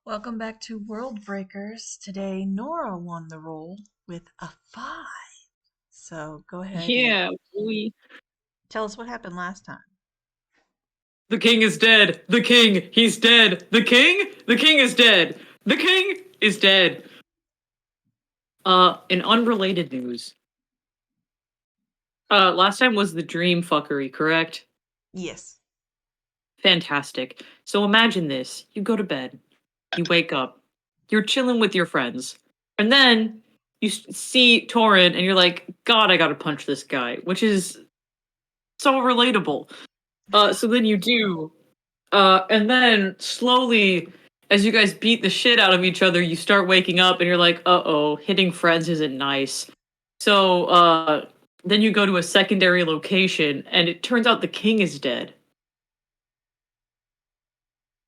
Welcome back to World Breakers. Today, Nora won the roll with a 5. So go ahead Yeah, and tell us what happened last time. The king is dead. The king, he's dead. The king is dead. The king is dead. In unrelated news. Last time was the dream fuckery, correct? Yes. Fantastic. So imagine this. You go to bed. You wake up. You're chilling with your friends. And then you see Torin and you're like, God, I gotta punch this guy, which is so relatable. So then you do. And then slowly, as you guys beat the shit out of each other, you start waking up and you're like, uh-oh, hitting friends isn't nice. So, then you go to a secondary location and it turns out the king is dead.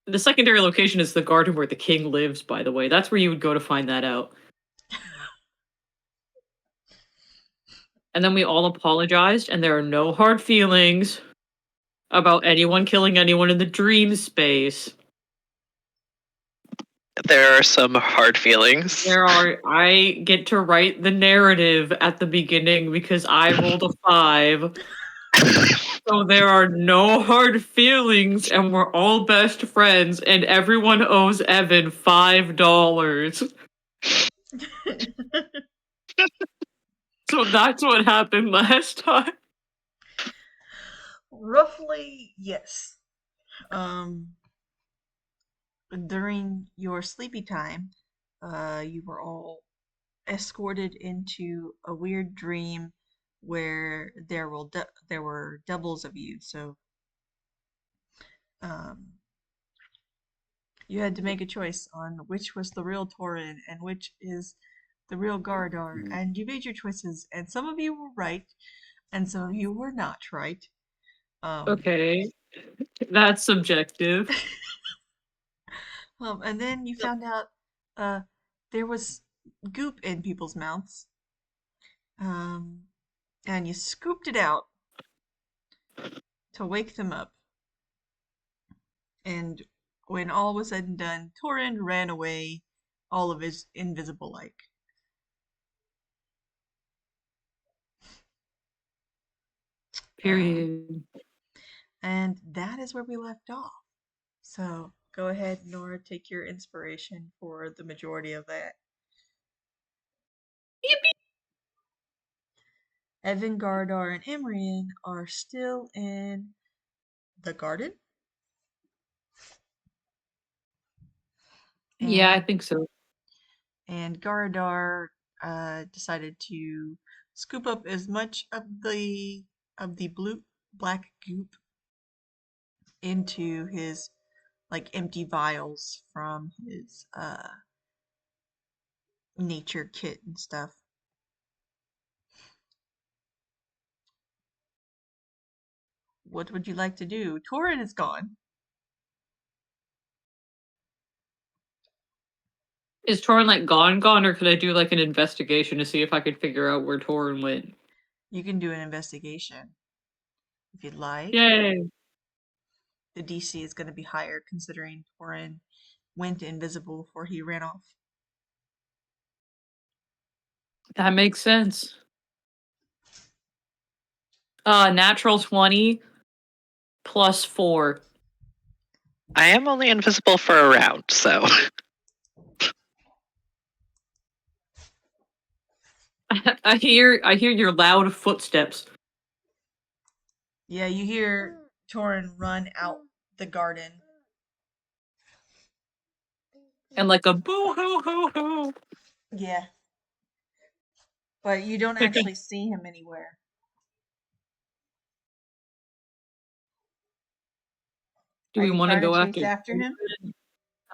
The secondary location is the garden where the king lives, by the way. That's where you would go to find that out. And then we all apologized, and there are no hard feelings about anyone killing anyone in the dream space. There are some hard feelings. I get to write the narrative at the beginning because I rolled a 5. So there are no hard feelings, and we're all best friends, and everyone owes Evan $5. So that's what happened last time. Roughly, yes. During your sleepy time, you were all escorted into a weird dream where there were doubles of you. So, you had to make a choice on which was the real Torin and which is the real Gardar, and you made your choices, and some of you were right, and some of you were not right. Okay, that's subjective. And then you found out there was goop in people's mouths, and you scooped it out to wake them up. And when all was said and done, Torin ran away, all of his invisible like. Period. And that is where we left off. So go ahead, Nora, take your inspiration for the majority of that. Yippee! Evan, Gardar, and Imrian are still in the garden. Yeah, I think so. And Gardar decided to scoop up as much of the black goop into his like empty vials from his nature kit and stuff. What would you like to do? Torin is gone. Is Torin like gone, or could I do like an investigation to see if I could figure out where Torin went? You can do an investigation if you'd like. Yay! The DC is going to be higher considering Torin went invisible before he ran off. That makes sense. Natural 20 plus 4. I am only invisible for a round, so. I hear your loud footsteps. Yeah, you hear Torin run out the garden. And like a boo hoo hoo hoo. Yeah. But you don't actually see him anywhere. Do Are we you want to trying go to chase after after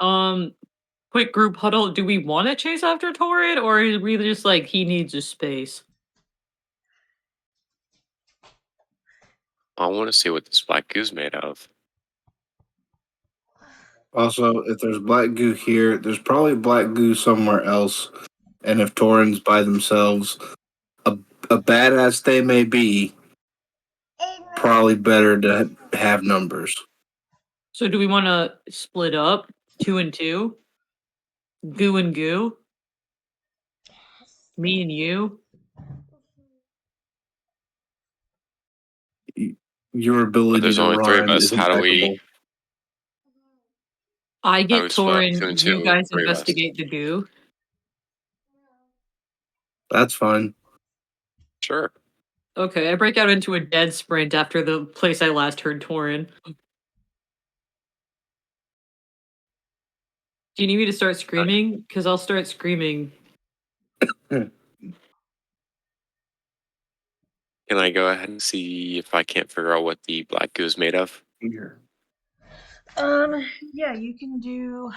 him? quick group huddle, do we want to chase after Torrid, or is we just like he needs his space? I want to see what this black goo's made of. Also, if there's black goo here, there's probably black goo somewhere else. And if Torin's by themselves, a badass they may be, probably better to have numbers. So do we want to split up 2 and 2? Goo and goo? Me and you? Your But ability there's to only 3 of rhyme us. is How do impeccable. we I get split up 2 Torin, and you 2? guys 3 of us. investigate the goo. That's fine. Sure. Okay, I break out into a dead sprint after the place I last heard Torin. Do you need me to start screaming? Because I'll start screaming. Can I go ahead and see if I can't figure out what the black goo is made of? Here. Yeah, you can do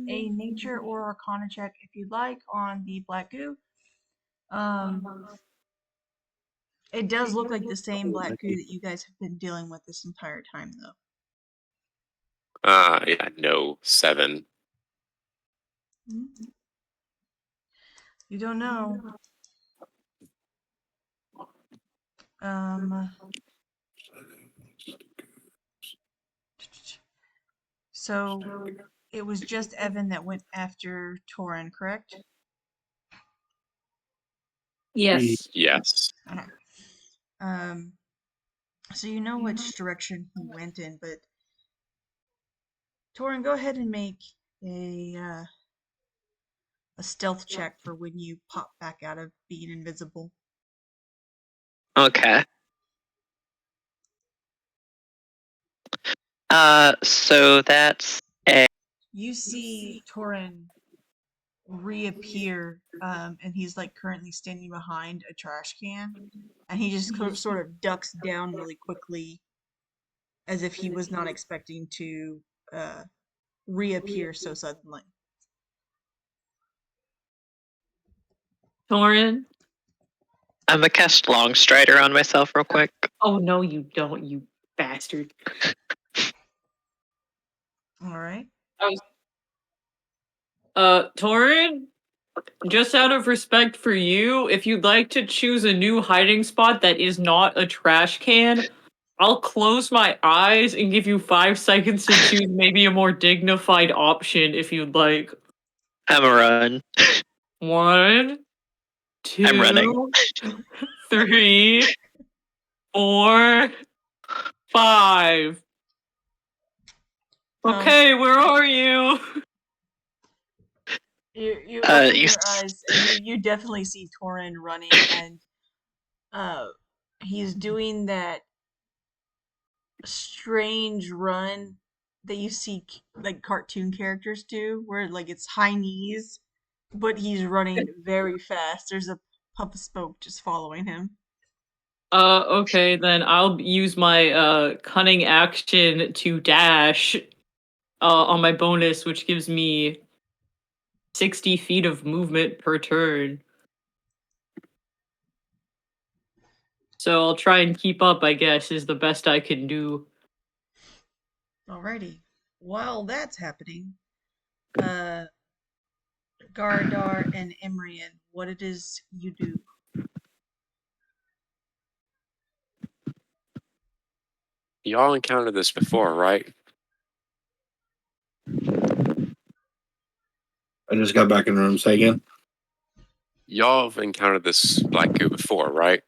a nature or arcana check if you'd like on the black goo. It does look like the same black goo that you guys have been dealing with this entire time, though. Yeah, no, 7. You don't know. So it was just Evan that went after Torin, correct? Yes. Yes. Okay. So you know which direction he went in, but Torin, go ahead and make a stealth check for when you pop back out of being invisible. Okay. So that's You see Torin reappear, and he's like currently standing behind a trash can, and he just sort of ducks down really quickly, as if he was not expecting to reappear so suddenly. Torin? I'm gonna cast Long Strider on myself real quick. Oh no, you don't, you bastard. Alright. Torin? Just out of respect for you, if you'd like to choose a new hiding spot that is not a trash can, I'll close my eyes and give you 5 seconds to choose maybe a more dignified option if you'd like. I'm a run. 1, I'm running. 2, 3, 4, 5. Okay, where are you? You open You your eyes and you definitely see Torin running, and he's doing that strange run that you see like cartoon characters do, where like it's high knees, but he's running very fast. There's a puff of smoke just following him. Okay, then I'll use my cunning action to dash on my bonus, which gives me 60 feet of movement per turn. So I'll try and keep up, I guess, is the best I can do. Alrighty. While that's happening, Gardar and Imrian, what it is you do? Y'all encountered this before, right? I just got back in the room. Say again. Y'all have encountered this black goo before, right?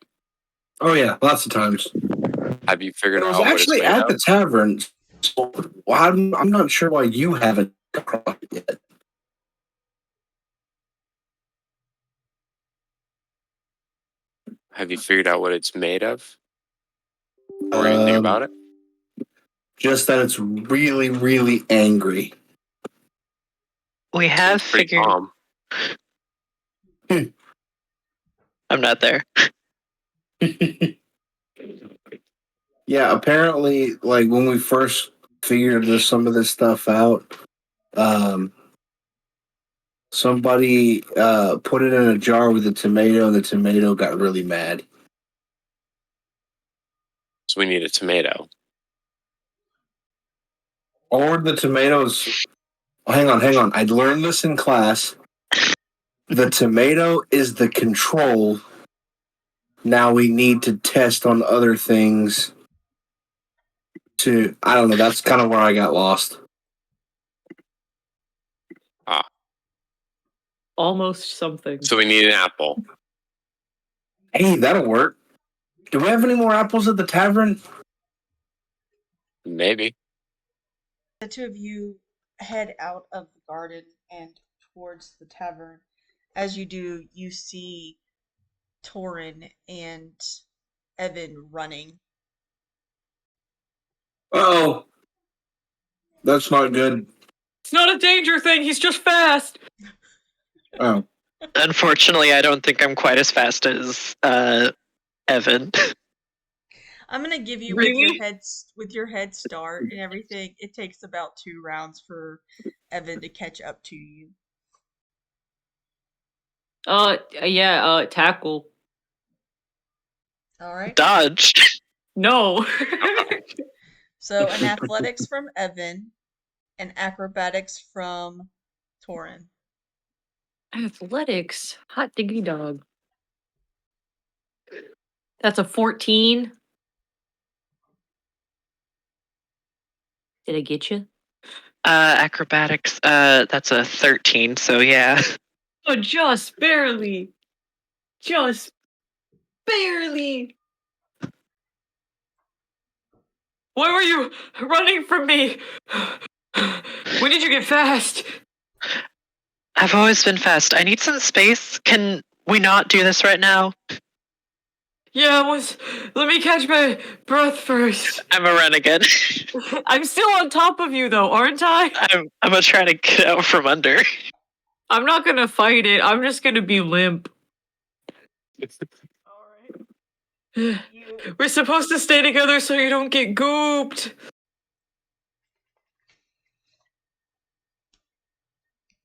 Oh yeah, lots of times. Have you figured It was out what it's actually made at of? the tavern, So, I'm not sure why you haven't across it yet. Have you figured out what it's made of? Or anything about it? Just that it's really, really angry. We have Seems pretty figured. calm. I'm not there. Yeah, apparently, like when we first figured some of this stuff out, somebody put it in a jar with a tomato, and the tomato got really mad. So we need a tomato. Or the tomatoes. Oh, hang on. I learned this in class. The tomato is the control. Now we need to test on other things. I don't know. That's kind of where I got lost. Almost something. So we need an apple. Hey, that'll work. Do we have any more apples at the tavern? Maybe. The two of you head out of the garden and towards the tavern. As you do, you see Torin and Evan running. Oh, that's not good. It's not a danger thing. He's just fast. Oh, Unfortunately, I don't think I'm quite as fast as Evan. I'm gonna give you Really? with your head start and everything. It takes about 2 rounds for Evan to catch up to you. Yeah, tackle. All right. Dodged. No. So an athletics from Evan, and acrobatics from Torin. Athletics. Hot diggity dog. That's a 14. Did I get you? Acrobatics. That's a 13. So yeah. Oh, just barely. Just barely. Why were you running from me? When did you get fast? I've always been fast. I need some space. Can we not do this right now? Yeah, let me catch my breath first. I'm a renegade. I'm still on top of you though, aren't I? I'm gonna try to get out from under. I'm not gonna fight it. I'm just gonna be limp. Alright. We're supposed to stay together so you don't get gooped.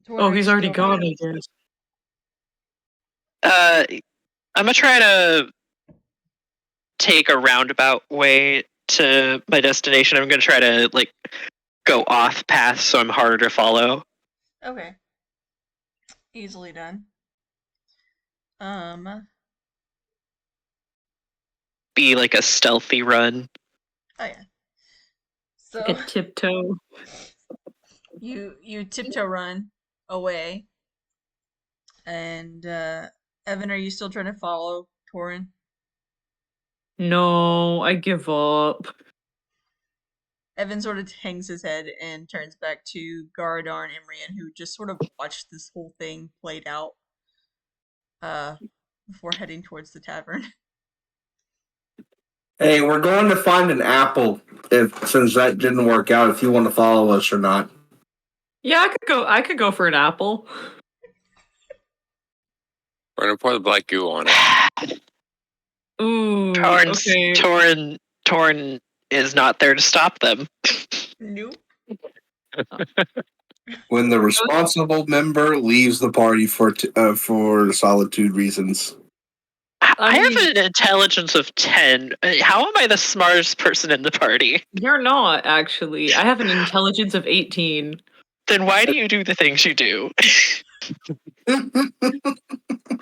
Oh, he's already gone, I guess. I'm gonna try to take a roundabout way to my destination. I'm gonna try to go off path so I'm harder to follow. Okay. Easily done. Be like a stealthy run. Oh yeah. So Like a tiptoe. you tiptoe run away. And Evan, are you still trying to follow Torin? No, I give up. Evan sort of hangs his head and turns back to Garadar and Imrian, who just sort of watched this whole thing played out before heading towards the tavern. hey, we're going to find an apple. Since that didn't work out, if you want to follow us or not. Yeah, I could go for an apple. We're gonna pour the black goo on it. Ooh, okay. Torin is not there to stop them. Nope. When the responsible member leaves the party for solitude reasons. I have an intelligence of 10. How am I the smartest person in the party? You're not, actually. I have an intelligence of 18. Then why do you do the things you do?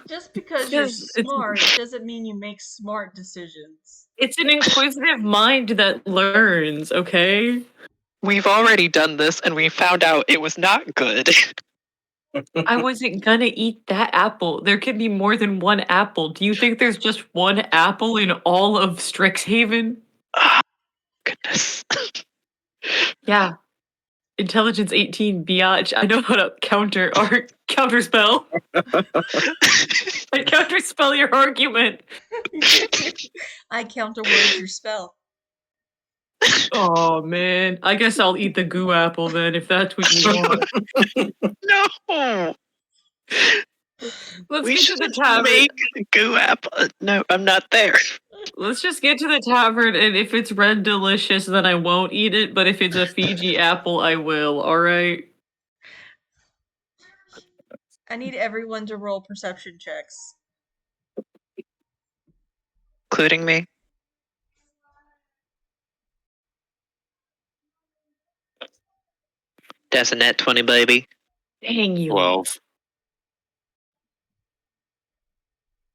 Just because you're smart doesn't mean you make smart decisions. It's an inquisitive mind that learns, okay? We've already done this and we found out it was not good. I wasn't gonna eat that apple. There can be more than one apple. Do you think there's just one apple in all of Strixhaven? Oh, goodness. Yeah. Intelligence 18, biatch. I know how to counter spell. I counter spell your argument. I counter words your spell. Oh man. I guess I'll eat the goo apple then if that's what you want. No. Let's We get to should the tavern. make goo apple. No, I'm not there. Let's just get to the tavern, and if it's red delicious, then I won't eat it, but if it's a Fiji apple, I will, alright? I need everyone to roll perception checks. Including me. That's a net 20, baby. Dang you. 12.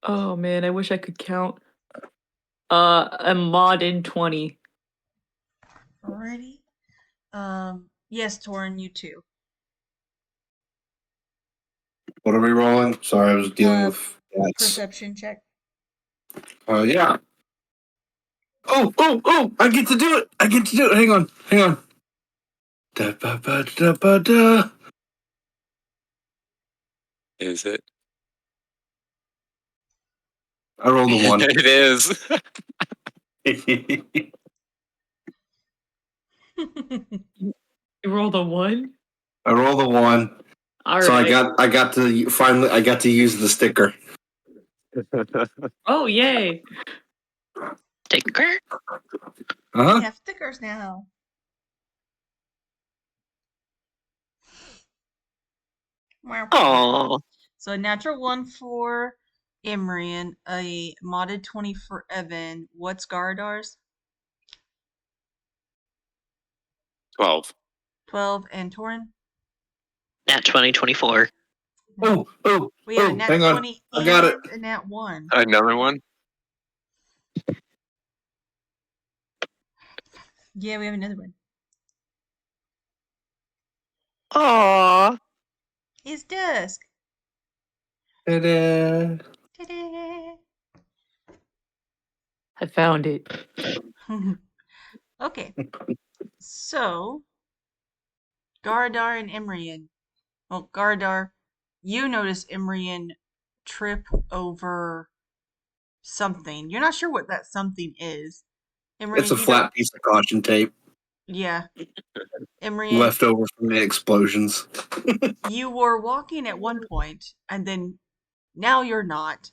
Oh man, I wish I could count. A mod in 20. Alrighty. Yes, Torin, you too. What are we rolling? Sorry, I was dealing with that. Perception check. Yeah. Oh! I get to do it. Hang on. Da ba ba da ba da. Is it? I rolled a 1. It is. You rolled a 1? I rolled a 1. Alright. So I got to use the sticker. Oh, yay. Sticker? Uh huh. We have stickers now. Oh, So a natural 1 for Imrian, a modded 20 for Evan. What's Garadar's? 12. 12 and Torin? nat 20, 24. We have a nat hang on. 20 I got it. and a nat 1. Another one? Yeah, we have another one. Aww. It's dusk. Ta-da. Ta-da. I found it. Okay. So, Garadar and Imrian. Well, Garadar, you notice Imrian trip over something. You're not sure what that something is. Imrian, It's a flat piece of caution tape Yeah. Imrian, left over from the explosions. you were walking at one point, and then now you're not.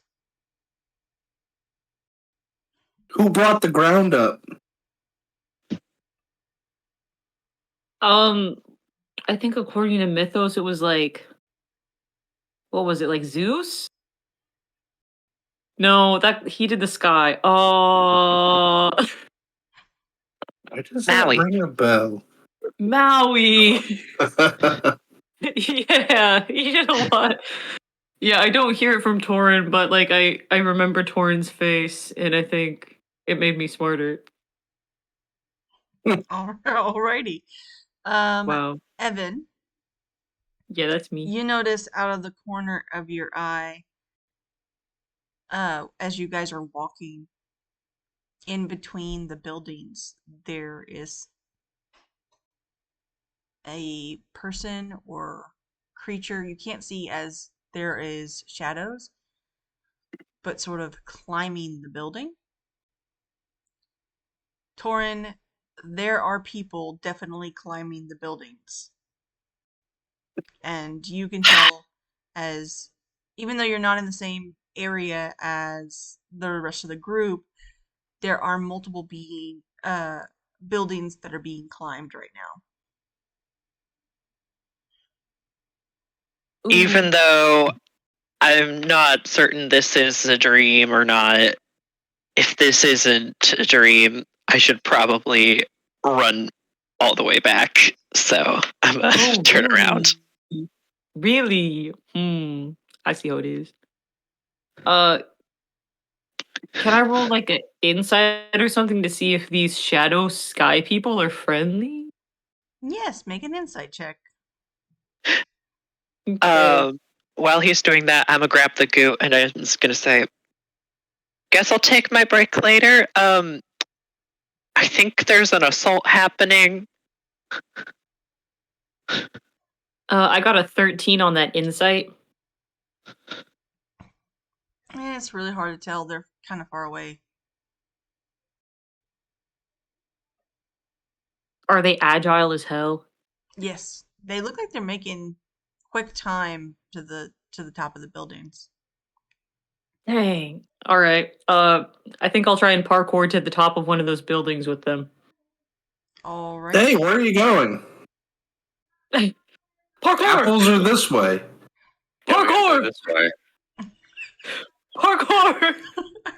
Who brought the ground up? I think according to Mythos, it was like, what was it, like Zeus? No, that he did the sky. Oh, I just Maui. ring a bell. Maui. Yeah, he did a lot. Yeah, I don't hear it from Torin, but like I remember Torin's face, and I think it made me smarter. Alrighty. Wow. Evan, Yeah, that's me. you notice out of the corner of your eye, as you guys are walking in between the buildings, there is a person or creature you can't see as there is shadows, but sort of climbing the building. Torin, there are people definitely climbing the buildings. And you can tell, as even though you're not in the same area as the rest of the group, there are multiple buildings that are being climbed right now. Even though I'm not certain this is a dream or not, if this isn't a dream, I should probably run all the way back. So I'm gonna turn around. Really? I see how it is. Can I roll like an insight or something to see if these shadow sky people are friendly? Yes, make an insight check. Okay. While he's doing that, I'm gonna grab the goo and I'm just gonna say, "Guess I'll take my break later." I think there's an assault happening. I got a 13 on that insight. It's really hard to tell. They're kind of far away. Are they agile as hell? Yes, they look like they're making quick time to the top of the buildings. Dang. All right. I think I'll try and parkour to the top of one of those buildings with them. All right. Hey, where are you going? Parkour! Apples are this way. Yeah, we gotta go Parkour! this way. Parkour!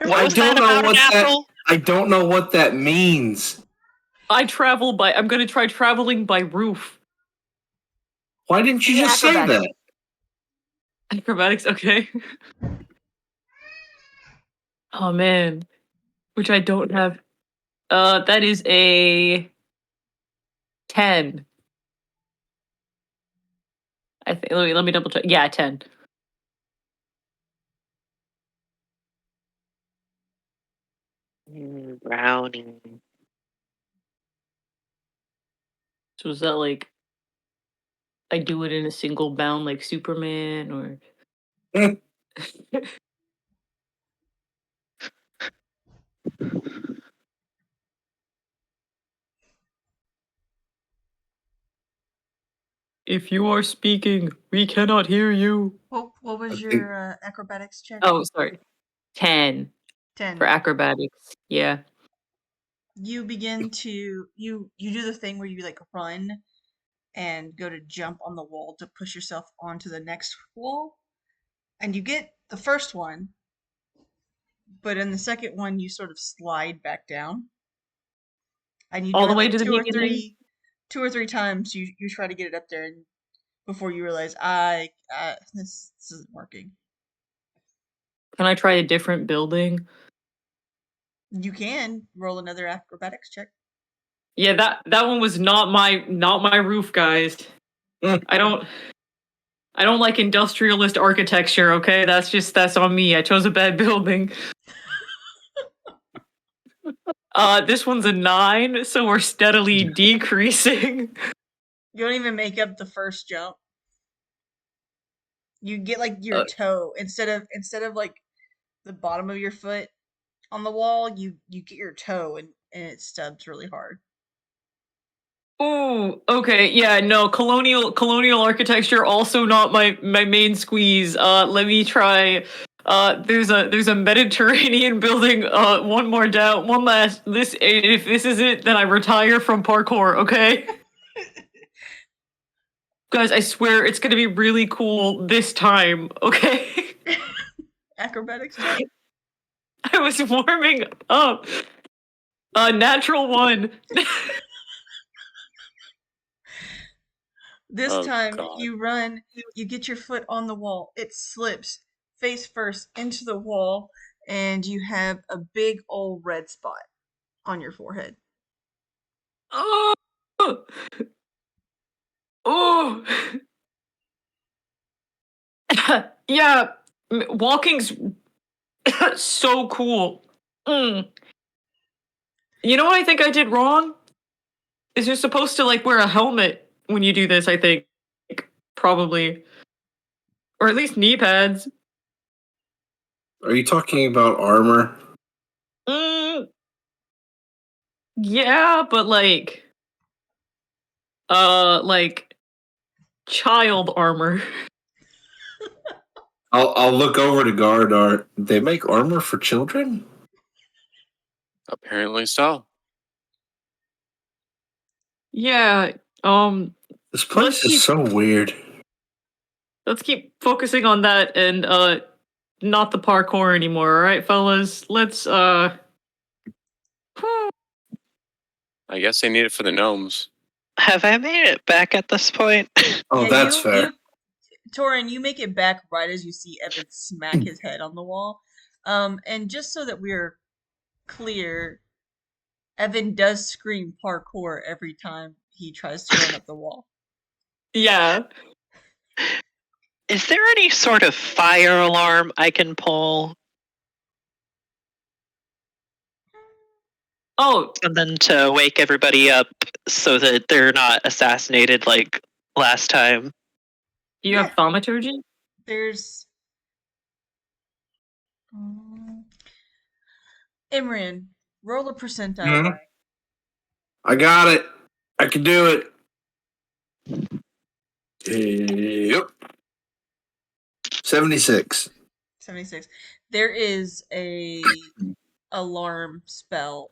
What was that about an apple? I don't know what that means. I'm gonna try traveling by roof. Why didn't you just say that? Acrobatics, okay. Oh man. Which I don't have. That is a 10. I think let me double check. Yeah, 10. Brownie. So is that like I do it in a single bound like Superman or if you are speaking, we cannot hear you. What was I your acrobatics check? Oh, sorry. 10 for 10. acrobatics. Yeah. You begin to you do the thing where you like run and go to jump on the wall to push yourself onto the next wall, and you get the first one, but in the second one you sort of slide back down, and you All do the it way like to the beginning. two or three times. You try to get it up there, and before you realize this isn't working. Can I try a different building? You can roll another acrobatics check. Yeah, that one was not my roof, guys. I don't like industrialist architecture, okay? That's on me. I chose a bad building. This one's a 9, so we're steadily decreasing. You don't even make up the first jump. You get like your toe instead of like the bottom of your foot on the wall, you get your toe and it stubs really hard. Oh, okay. Yeah, no, colonial architecture also not my main squeeze. Let me try. There's a Mediterranean building. One more down. One last. This if this is it, then I retire from parkour. Okay. Guys, I swear it's gonna be really cool this time. Okay. Acrobatics check. I was warming up. Natural 1. This Oh, time God. you run, you get your foot on the wall. It slips face first into the wall, and you have a big old red spot on your forehead. Oh. Oh. Yeah, walking's so cool. Mm. You know what I think I did wrong? Is you're supposed to like wear a helmet when you do this, I think. Probably. Or at least knee pads. Are you talking about armor? Mm, yeah, but like child armor. I'll look over to Gardar. They make armor for children? Apparently so. Yeah, This place is so weird. let's keep focusing on that and not the parkour anymore, alright, fellas? Let's I guess they need it for the gnomes. Have I made it back at this point? Oh, Yeah, that's fair. Torin, you make it back right as you see Evan smack his head on the wall. And just so that we're clear, Evan does scream parkour every time he tries to run up the wall. yeah. Is there any sort of fire alarm I can pull? Oh, And then to wake everybody up so that they're not assassinated like last time. do you Yeah. have thaumaturgy? There's Imran, roll a percentile die. I got it. I can do it. Yep. 76. 76. There is a alarm spell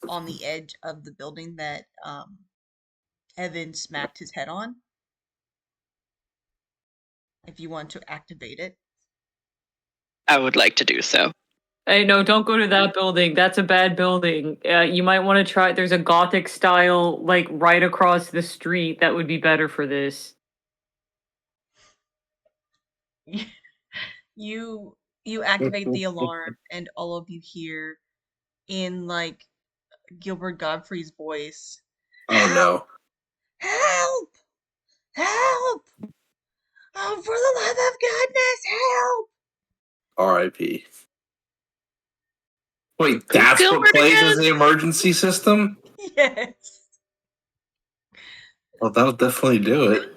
on the edge of the building that Evan smacked his head on. If you want to activate it. I would like to do so. Hey, no, don't go to that building. That's a bad building. You might want to try. There's a Gothic style, like right across the street. That would be better for this. You activate the alarm and all of you hear in like Gilbert Godfrey's voice. Oh no. Help! Help! Oh, for the love of goodness, help! R.I.P. Wait, that's what Gilbert plays again? as the emergency system? Yes. Well, that'll definitely do it.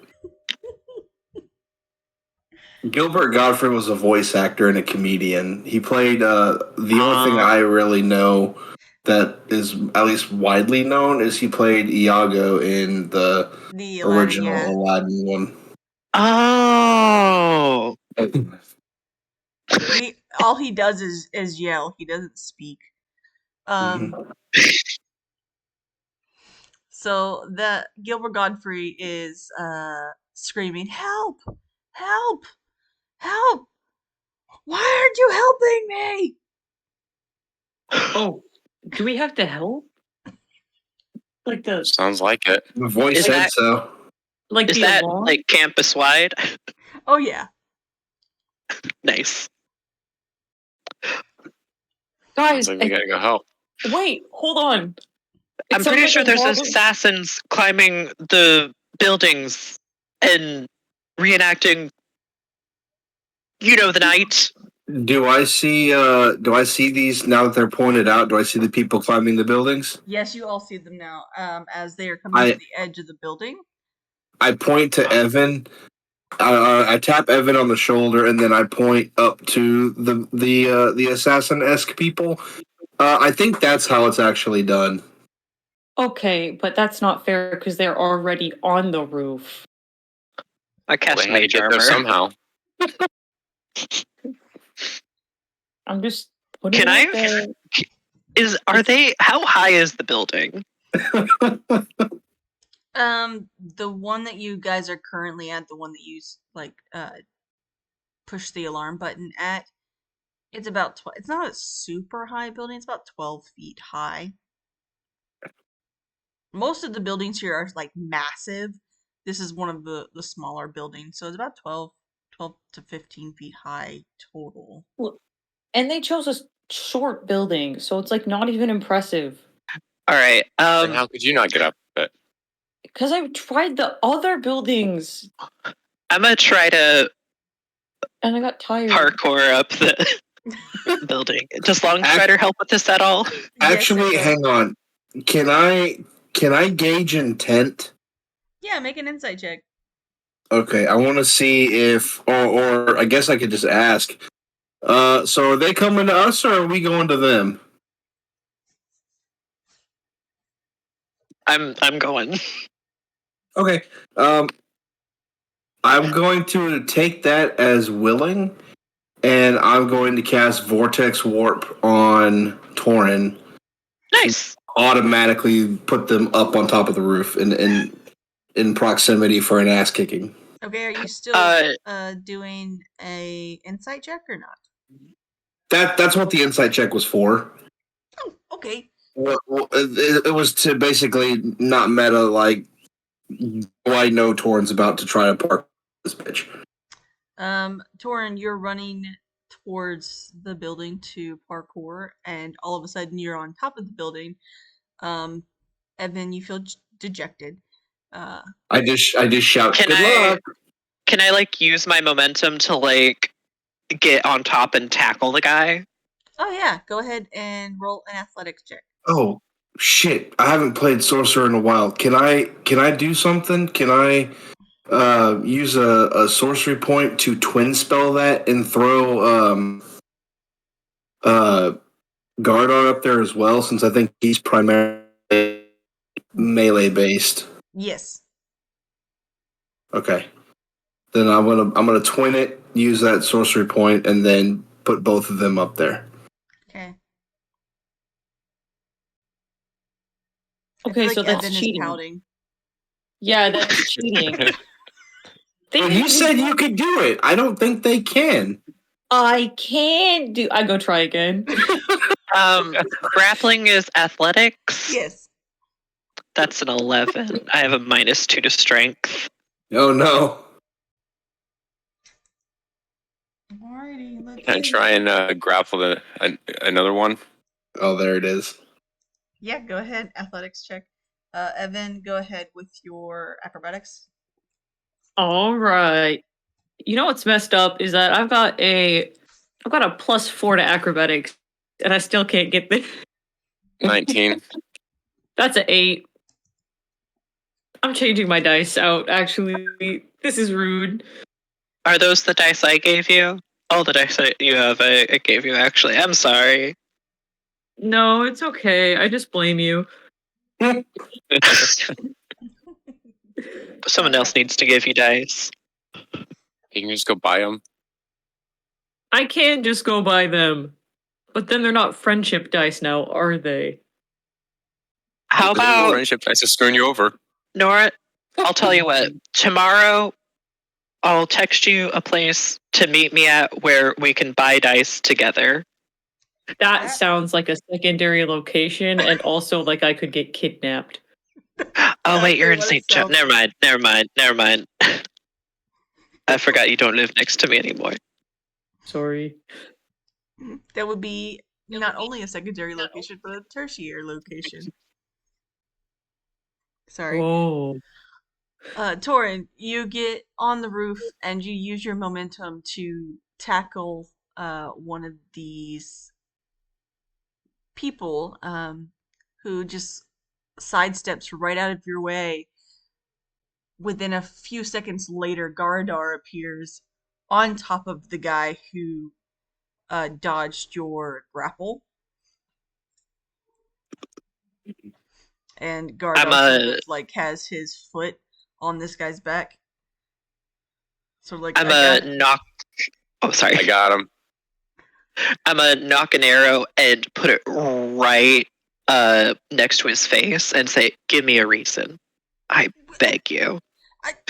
Gilbert Godfrey was a voice actor and a comedian. He played the only thing I really know that is at least widely known is he played Iago in the Aladdin, original yeah. Aladdin one. Oh. All he does is yell. He doesn't speak. So the Gilbert Godfrey is screaming, "Help! Help! Help! Why aren't you helping me?" Oh, do we have to help? Like the Sounds like it. The voice Is said that- so. like Is the that alarm? like campus wide? Oh yeah. Nice. Guys, Sounds like we gotta go help. wait, hold on. It I'm sounds pretty like sure a there's Marvel- assassins climbing the buildings and reenacting, the night. Do I see these now that they're pointed out? Do I see the people climbing the buildings? Yes, you all see them now. As they are coming to the edge of the building. I point to Evan. I tap Evan on the shoulder, and then I point up to the assassin-esque people. I think that's how it's actually done. Okay, but that's not fair because they're already on the roof. I Well, cast they had to mage get there armor. somehow. I'm just putting Can it I- there. How high is the building? The one that you guys are currently at, the one that you push the alarm button at, it's about it's not a super high building. It's about 12 feet high. Most of the buildings here are like massive. This is one of the smaller buildings, so it's about 12 to 15 feet high total. And they chose a short building, so it's like not even impressive. All right. And how could you not get up it? Because I tried the other buildings I'm gonna try to and I got tired. parkour up the building. Does Longstrider help with this at all? Actually, Yes, hang on. Can I gauge intent? yeah, make an insight check. Okay, I want to see if, or I guess I could just ask. So are they coming to us, or are we going to them? I'm going. Okay. I'm going to take that as willing, and I'm going to cast Vortex Warp on Torin. Nice. Automatically put them up on top of the roof in proximity for an ass kicking. Okay, are you still doing a insight check or not? That's what the insight check was for. Oh, okay. Well, it was to basically not meta like. I know Torin's about to try to park this bitch. Torin, you're running towards the building to parkour, and all of a sudden you're on top of the building. Evan, you feel dejected. I just shout, Can "Good I- luck!" Can I use my momentum to get on top and tackle the guy? Oh yeah, go ahead and roll an athletics check. Oh shit! I haven't played sorcerer in a while. Can I do something? Can I use a sorcery point to twin spell that and throw uh Gardar up there as well? Since I think he's primarily melee based. Yes. Okay. Then I'm gonna twin it, use that sorcery point, and then put both of them up there. Okay. Okay, I so feel like that's Evan is cheating. pouting. Yeah, that's cheating. But you said you could do it. I don't think they can. I can do. I go try again. Grappling is athletics. Yes. That's an 11. I have a -2 to strength. Oh no. Alrighty, let's Can I see. try and grapple another one? Oh, there it is. Yeah, go ahead. Athletics check. Evan, go ahead with your acrobatics. All right. You know what's messed up is that I've got a +4 to acrobatics, and I still can't get this. 19. That's an 8. I'm changing my dice out. Actually, this is rude. Are those the dice I gave you? All the dice you have, I gave you, actually. I'm sorry. No, it's okay. I just blame you. Someone else needs to give you dice. You can just go buy them. I can just go buy them, but then they're not friendship dice now, are they? How about, Friendship dice is screwing you over. Nora, I'll tell you what. Tomorrow, I'll text you a place to meet me at where we can buy dice together. That sounds like a secondary location, and also like I could get kidnapped. Oh, wait, you're in What it St. John. sounds Never mind. I forgot you don't live next to me anymore. Sorry. That would be not only a secondary location, but a tertiary location. Sorry. Oh. Torin, you get on the roof and you use your momentum to tackle one of these people who just sidesteps right out of your way. Within a few seconds later, Gardar appears on top of the guy who dodged your grapple. And Gardar sort of like has his foot on this guy's back. So like I'm a knock. Oh, sorry. I got him. I'm a knock an arrow and put it right next to his face and say, "Give me a reason. I beg you."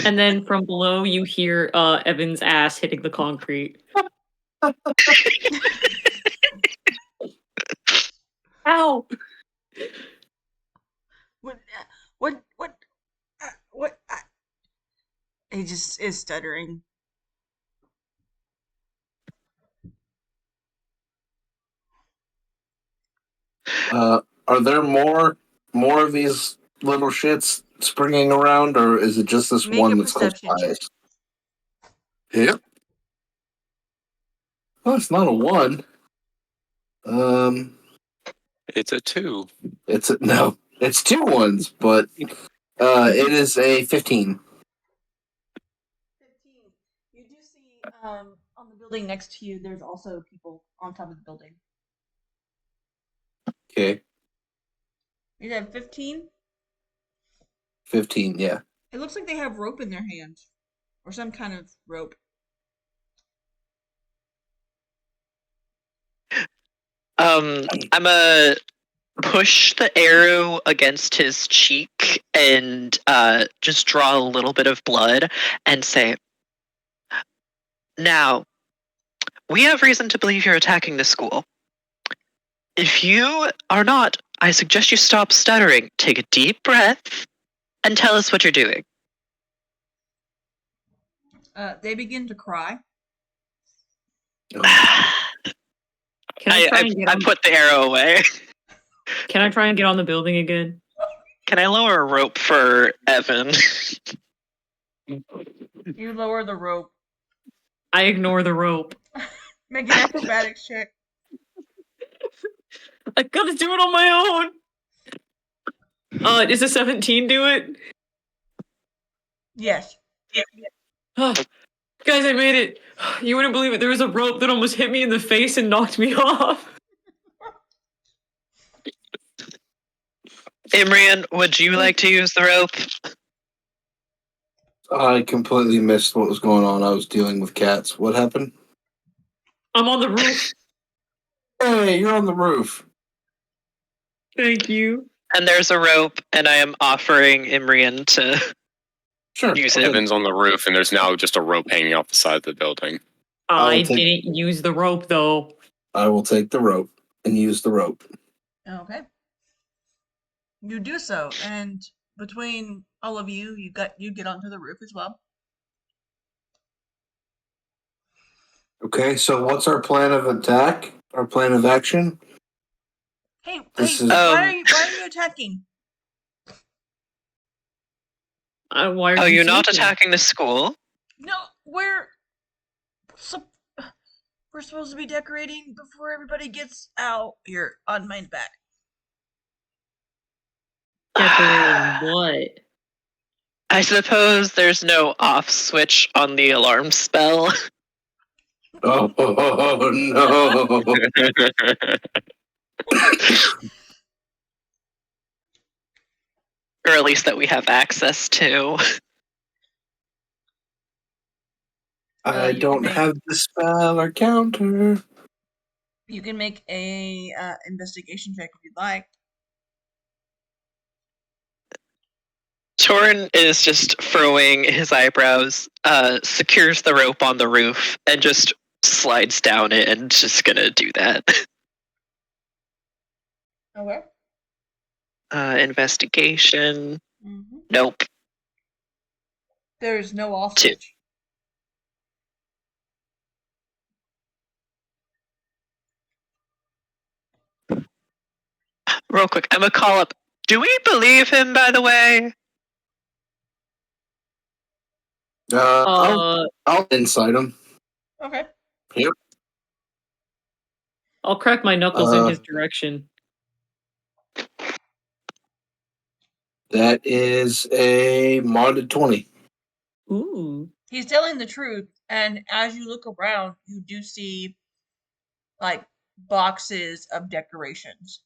And then from below, you hear Evan's ass hitting the concrete. Ow! What? He just is stuttering. Are there more of these little shits springing around, or is it just this Make one a that's close perception by check. us? Yep. Oh, it's not a 1. It's a 2. It's 2 1s, but it is a 15. 15. You do see on the building next to you, there's also people on top of the building. Okay. You have 15? 15, yeah. It looks like they have rope in their hands. Or some kind of rope. I'm a push the arrow against his cheek and just draw a little bit of blood and say, "Now, we have reason to believe you're attacking the school. If you are not, I suggest you stop stuttering, take a deep breath, and tell us what you're doing." They begin to cry. Can I try and get I on? put the arrow away. Can I try and get on the building again? Can I lower a rope for Evan? You lower the rope. I ignore the rope. Make an acrobatics check. I gotta do it on my own. Does a 17 do it? Yes. Oh, guys, I made it. You wouldn't believe it. There was a rope that almost hit me in the face and knocked me off. Imrian, would you like to use the rope? I completely missed what was going on. I was dealing with cats. What happened? I'm on the roof. Hey, you're on the roof. Thank you. And there's a rope, and I am offering Imrian to Sure. use it. Evan's on the roof, and there's now just a rope hanging off the side of the building. I I'll take- didn't use the rope though. I will take the rope and use the rope. Okay. You do so, and between all of you, you get onto the roof as well. Okay, so what's our plan of attack? Our plan of action? Hey, This hey, is- why are you attacking? Why are Oh, you you're not sleeping? attacking the school? No, so, we're supposed to be decorating before everybody gets out here on my back. Decorating what? I suppose there's no off switch on the alarm spell, Oh, no. or at least that we have access to. I you don't can have the spell or counter. You can make a investigation check if you'd like. Torin is just furrowing his eyebrows, secures the rope on the roof, and just slides down it and just gonna do that. Okay. Investigation. Mm-hmm. Nope. There's no off Two. switch. Real quick, I'm gonna call up. Do we believe him, by the way? I'll incite him. Okay. I'll crack my knuckles in his direction. That is a modded 20. Ooh. He's telling the truth, and as you look around, you do see like boxes of decorations.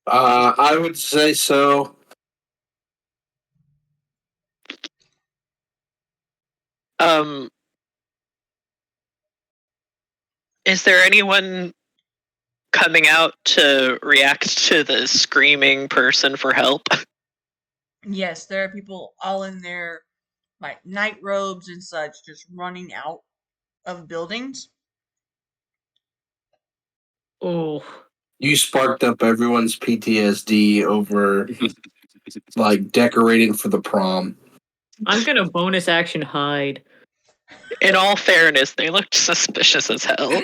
I would say so. Is there anyone coming out to react to the screaming person for help? Yes, there are people all in their like night robes and such just running out of buildings. Oh. You sparked up everyone's PTSD over like decorating for the prom. I'm gonna bonus action hide. In all fairness, they looked suspicious as hell.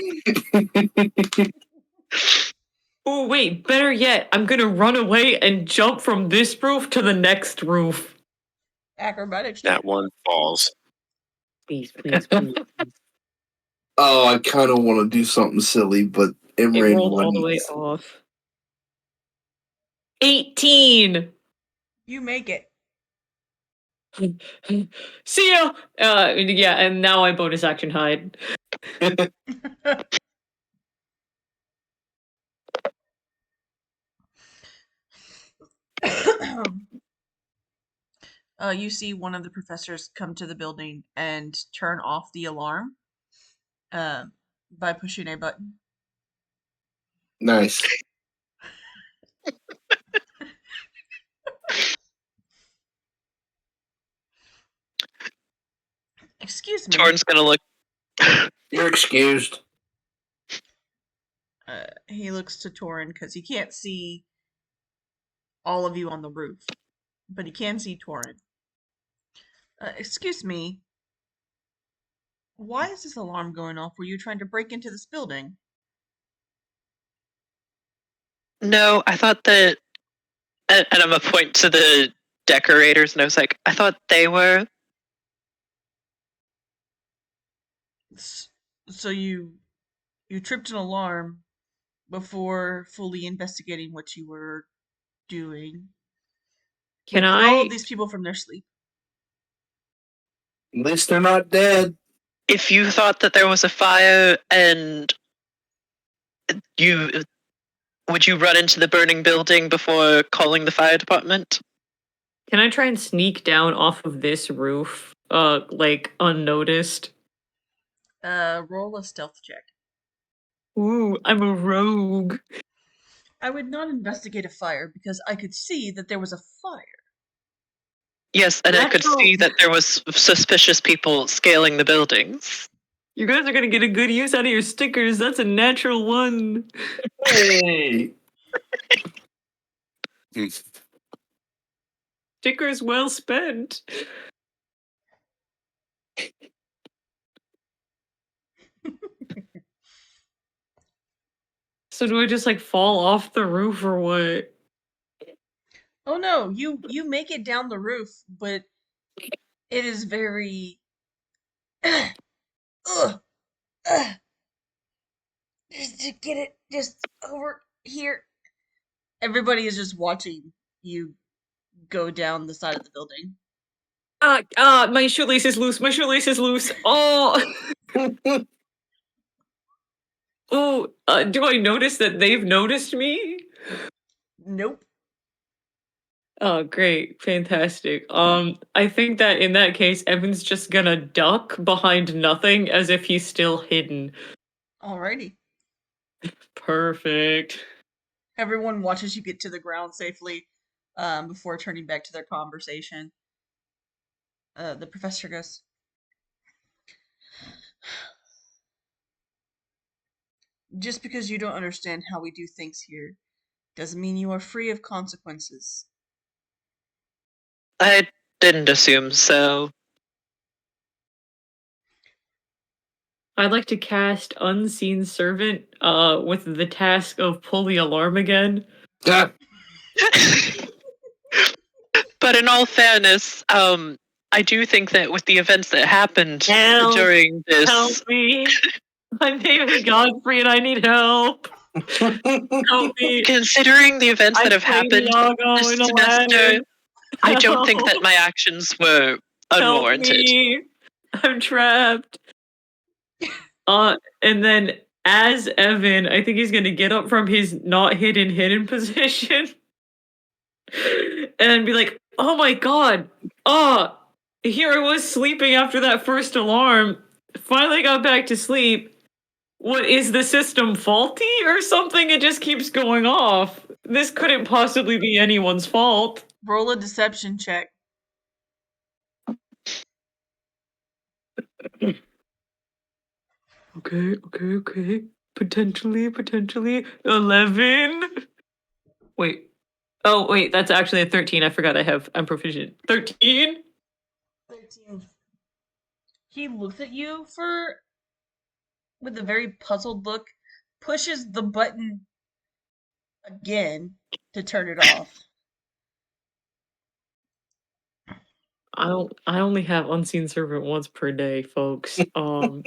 Oh wait, better yet, I'm gonna run away and jump from this roof to the next roof. Acrobatics check. That one falls. Please, please, please. Oh, I kind of want to do something silly, but It Imran rolled all the way off. 18! You make it. See ya! Yeah, and now I bonus action hide. You see one of the professors come to the building and turn off the alarm by pushing a button. Nice. Excuse me. Torin's gonna look. You're excused. He looks to Torin because he can't see all of you on the roof, but he can see Torin. Excuse me. Why is this alarm going off? Were you trying to break into this building? No, I thought that. And I'm gonna point to the decorators, and I was like, I thought they were. So you tripped an alarm before fully investigating what you were doing. Can Waking all I? of these people from their sleep. At least they're not dead. If you thought that there was a fire and you would you run into the burning building before calling the fire department? Can I try and sneak down off of this roof, like unnoticed? Roll a stealth check. Ooh, I'm a rogue. I would not investigate a fire because I could see that there was a fire. Yes, and I could Natural- see that there was suspicious people scaling the buildings. You guys are gonna get a good use out of your stickers. That's a natural one. Hey. Stickers well spent. So do I just like fall off the roof or what? Oh no, you make it down the roof, but it is very ugh, ugh. Just to get it just over here. Everybody is just watching you go down the side of the building. My shoelace is loose. My shoelace is loose. Oh, oh. Do I notice that they've noticed me? Nope. Oh, great, fantastic. I think that in that case, Evan's just gonna duck behind nothing as if he's still hidden. Alrighty. Perfect. Everyone watches you get to the ground safely before turning back to their conversation. The professor goes, just because you don't understand how we do things here doesn't mean you are free of consequences. I didn't assume so. I'd like to cast Unseen Servant with the task of pull the alarm again. Ah, But in all fairness, I do think that with the events that happened Help. during this, Help me! My name is Godfrey and I need help! Help me! considering the events that have played happened Iago this in Aladdin. semester, I don't think that Help. my actions were Help unwarranted. me! I'm trapped. And then as Evan, I think he's gonna get up from his not hidden position and be like, "Oh my god! Here I was sleeping after that first alarm. Finally got back to sleep. What, is the system faulty or something? It just keeps going off. This couldn't possibly be anyone's fault." Roll a deception check. Okay. Potentially 11. Wait. Oh, wait, that's actually a 13. I forgot I'm proficient. 13? 13. He looks at you with a very puzzled look, pushes the button again to turn it off. I only have Unseen Servant once per day, folks. Well,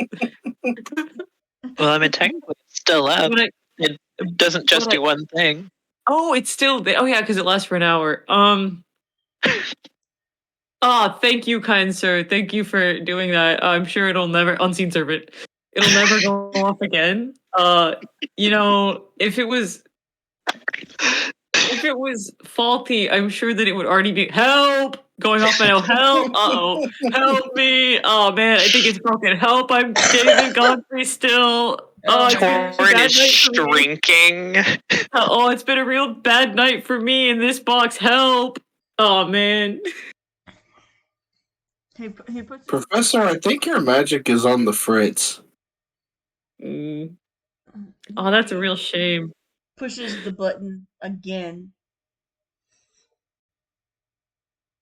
I mean, technically, it's still up. But It doesn't just do one thing. oh, it's still there. Oh yeah, because it lasts for an hour. Thank you, kind sir. Thank you for doing that. I'm sure it'll never Unseen Servant. It'll never go off again. If it was faulty, I'm sure that it would already be help going off my own. Help! Uh-oh. Help me! Oh man, I think it's broken. Help! I'm David Godfrey still. Oh, It's been a Torn bad is night for me. shrinking. Oh, it's been a real bad night for me in this box. Help! Oh man. He puts Professor, I think your magic is on the fritz. Oh, that's a real shame. pushes the button again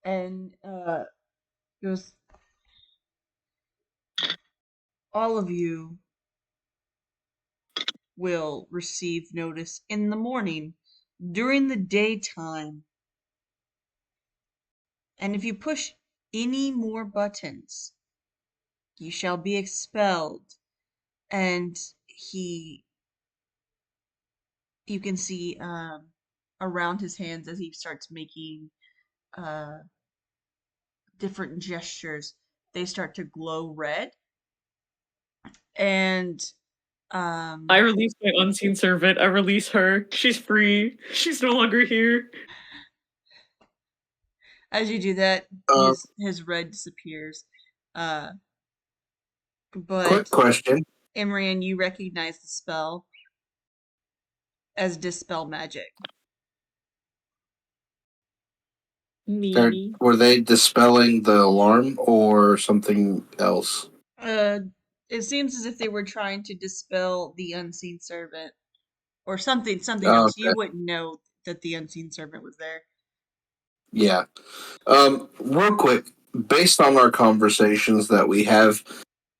and goes, all of you will receive notice in the morning during the daytime, and if you push any more buttons you shall be expelled. And he you can see around his hands as he starts making uh, different gestures, they start to glow red. And I release my unseen servant. I release her. She's free. She's no longer here. as you do that, his red disappears. Quick But question. Imran, you recognize the spell as Dispel Magic. Were they dispelling the alarm or something else? It seems as if they were trying to dispel the unseen servant, or something Oh, else. You okay. wouldn't know that the unseen servant was there. Yeah. Real quick, based on our conversations that we have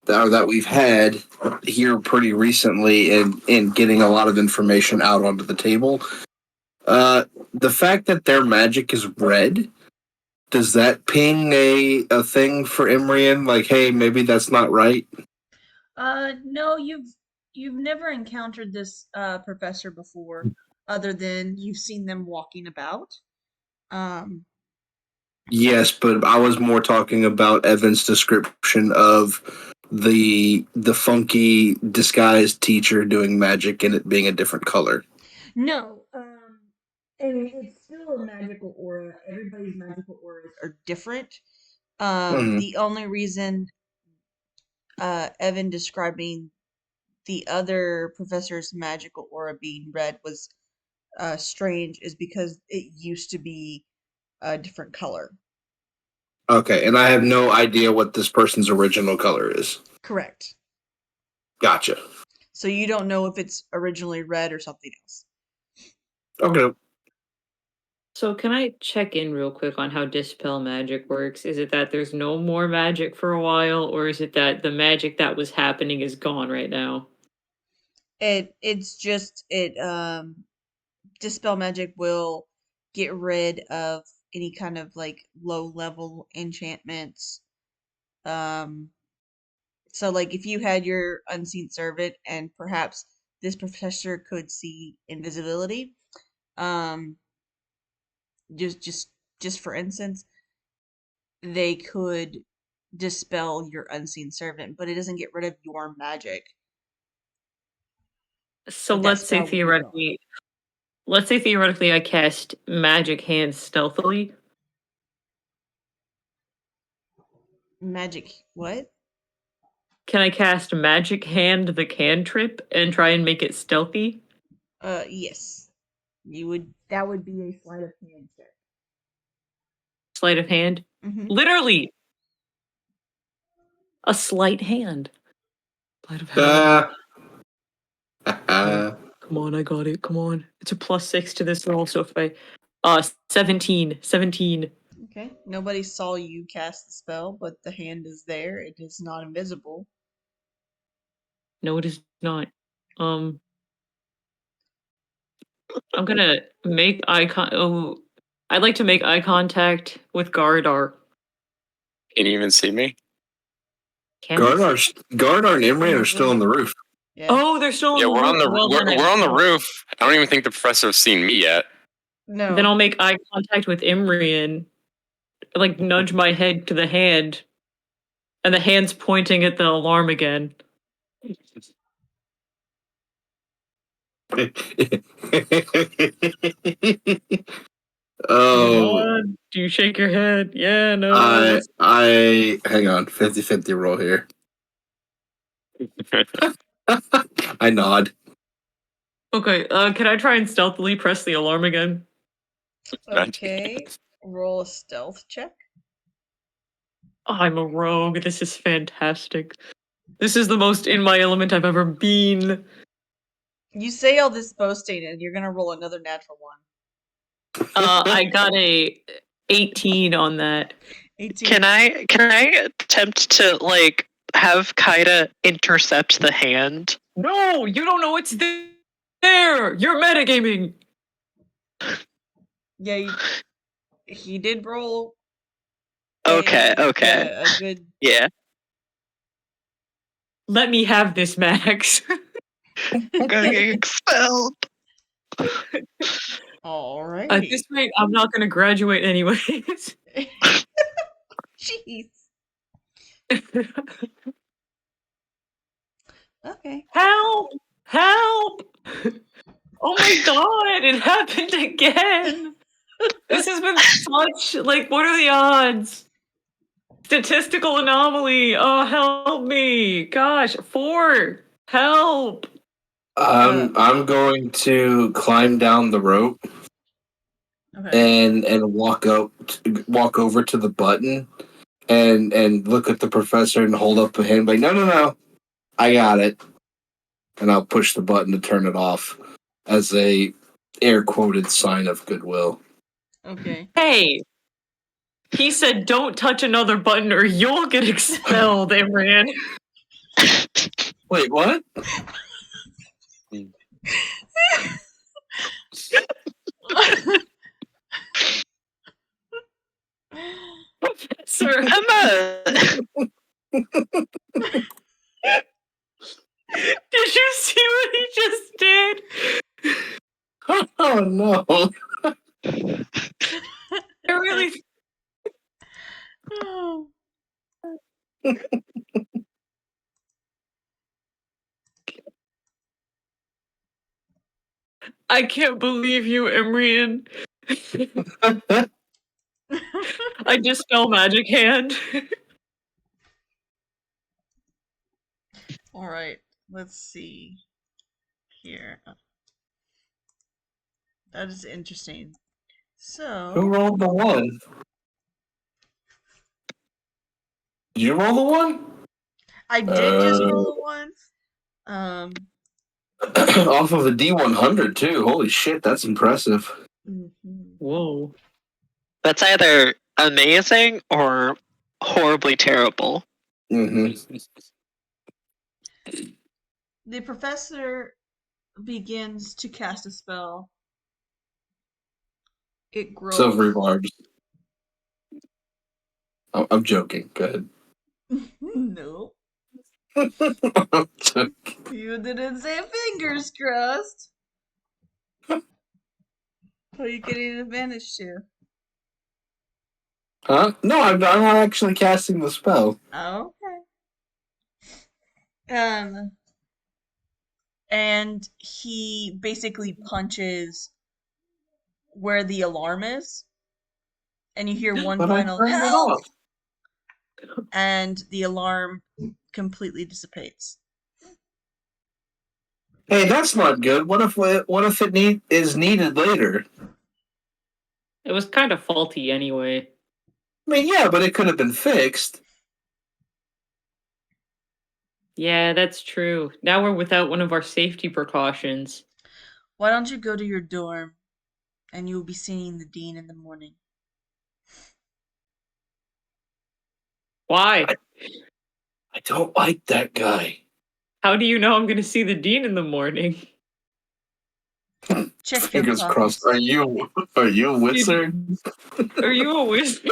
or that we've had here pretty recently and getting a lot of information out onto the table, the fact that their magic is red, does that ping a thing for Imrian? Like, hey, maybe that's not right? No, you've never encountered this professor before, other than you've seen them walking about. Um, Yes, but I was more talking about Evan's description of the funky disguised teacher doing magic and it being a different color. no, and it's still a magical aura. Everybody's magical auras are different. Mhm. The only reason Evan describing the other professor's magical aura being red was strange is because it used to be a different color. Okay, and I have no idea what this person's original color is. Correct. Gotcha. So you don't know if it's originally red or something else. Okay. So can I check in real quick on how dispel magic works? Is it that there's no more magic for a while, or is it that the magic that was happening is gone right now? It's just dispel magic will get rid of any kind of like low level enchantments. Um so like if you had your unseen servant and perhaps this professor could see invisibility, um just just just for instance, they could dispel your unseen servant, but it doesn't get rid of your magic. So That spell would be gone. let's say theoretically I cast magic hand stealthily. Magic what? Can I cast magic hand the cantrip and try and make it stealthy? Yes. You would. That would be a sleight of hand check. Sleight of hand? Mm-hmm. Literally a sleight hand. Sleight of hand. Come on, I got it. Come on. It's a +6 to this roll, so if I 17. Okay. Nobody saw you cast the spell, but the hand is there. It is not invisible. No, it is not. I'm gonna make I'd like to make eye contact with Gardar. Can you even see me? Can I? Gardar and Imran are still on the roof. Yeah. Oh, they're still on Yeah, the roof. Well, we're on the roof. I don't even think the professor's seen me yet. No. Then I'll make eye contact with Imrian, like nudge my head to the hand, and the hand's pointing at the alarm again. Oh, God, do you shake your head? Yeah, no. I hang on, 50-50 roll here. I nod. Okay, can I try and stealthily press the alarm again? Okay. Roll a stealth check. I'm a rogue. This is fantastic. This is the most in my element I've ever been. You say all this boasting, and you're gonna roll another natural one. I got a 18 on that. 18. Can I attempt to like have Kaida intercept the hand? No, you don't know it's there. You're metagaming. Yeah, he did roll. Okay, okay. A good. Yeah. Let me have this, Max. I'm gonna get expelled. At Alrighty. this rate, I'm not going to graduate anyways. Jeez. Okay. Help! Help! Oh my god, it happened again! This has been such, like, what are the odds? Statistical anomaly! Oh, help me! Gosh, 4! Help! I'm going to climb down the rope Okay. and walk over to the button and look at the professor and hold up a hand like, no, I got it. And I'll push the button to turn it off as a air quoted sign of goodwill. Okay. Hey! He said don't touch another button or you'll get expelled, Imran. Wait, what? Sir, Emma! did you see what he just did? Oh no. I really Oh. I can't believe you, Imran. I dispel magic hand. All right. Let's see here. That is interesting. Who So, rolled the one? Did you roll the one? I did just roll a one. Um. Off of a D100 too. Holy shit, that's impressive. Mhm. Whoa. That's either amazing or horribly terrible. Mm-hmm. The professor begins to cast a spell. It Silvery grows. barbs. I'm joking. Go ahead. No, I'm joking. you didn't say fingers crossed. Who are you getting an advantage to? Huh? No, I'm not actually casting the spell. Oh, okay. And he basically punches where the alarm is, and you hear one But I final turned it help, off. and the alarm completely dissipates. Hey, that's not good. What if it is needed later? It was kind of faulty anyway. I mean, yeah, but it could have been fixed. Yeah, that's true. Now we're without one of our safety precautions. Why don't you go to your dorm, and you will be seeing the dean in the morning. Why? I don't like that guy. How do you know I'm going to see the dean in the morning? Check your Fingers crossed. pockets. Are you a wizard? Are you a wizard?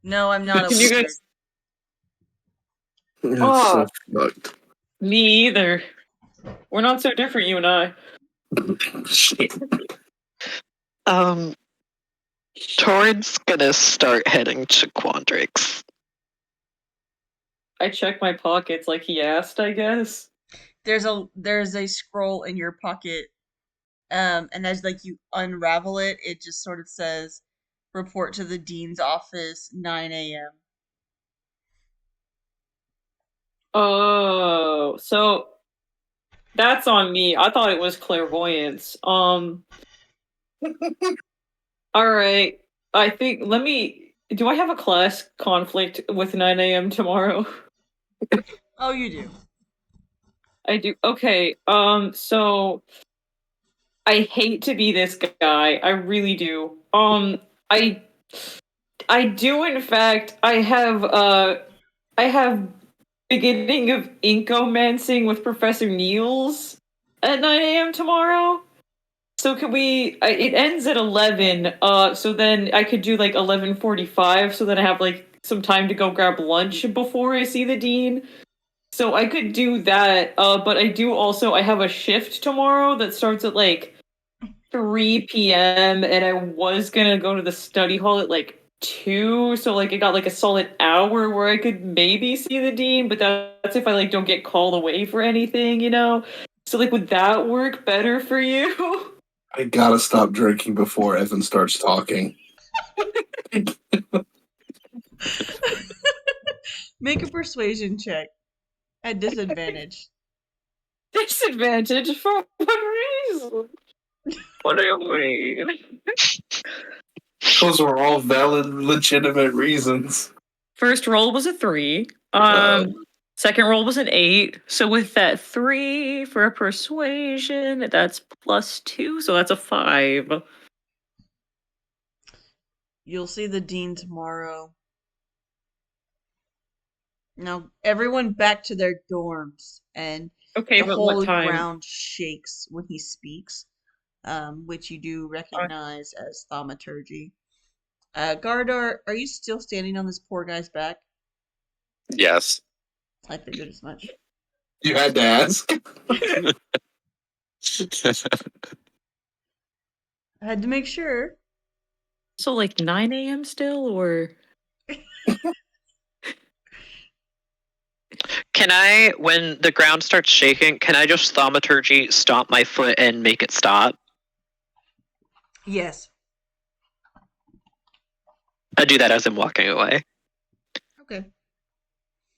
No, I'm not a Can you wizard. guys? That's Oh. so fucked. Me either. We're not so different, you and I. Shit. Torin's gonna start heading to Quandrix. I check my pockets like he asked, I guess. There's a scroll in your pocket, and as like you unravel it, it just sort of says, "Report to the dean's office, 9 a.m." Oh, so that's on me. I thought it was clairvoyance. All right. I think do I have a class conflict with 9 a.m. tomorrow? Oh, you do. I do. Okay. So I hate to be this guy. I really do. I do in fact I have beginning of incomancing with Professor Niels at 9 a.m. tomorrow. So could it ends at 11, so then I could do like 11:45, so then I have like some time to go grab lunch before I see the dean. So I could do that, but I have a shift tomorrow that starts at like 3 p.m. and I was gonna go to the study hall at like 2, so like I got like a solid hour where I could maybe see the dean, but that's if I like don't get called away for anything, you know? So like would that work better for you? I gotta stop drinking before Evan starts talking. Make a persuasion check at disadvantage. Disadvantage for what reason? What do you mean? Those were all valid, legitimate reasons. First roll was a 3. Second roll was an 8. So with that 3 for a persuasion, that's +2, so that's a 5. You'll see the dean tomorrow. Now, everyone back to their dorms, and Okay, the but what whole time? ground shakes when he speaks, which you do recognize as thaumaturgy. Gardar, are you still standing on this poor guy's back? Yes. I figured as much. You had to ask. I had to make sure. So like 9 a.m. still, or? Can I, when the ground starts shaking, can I just thaumaturgy stomp my foot and make it stop? Yes. I do that as I'm walking away. Okay.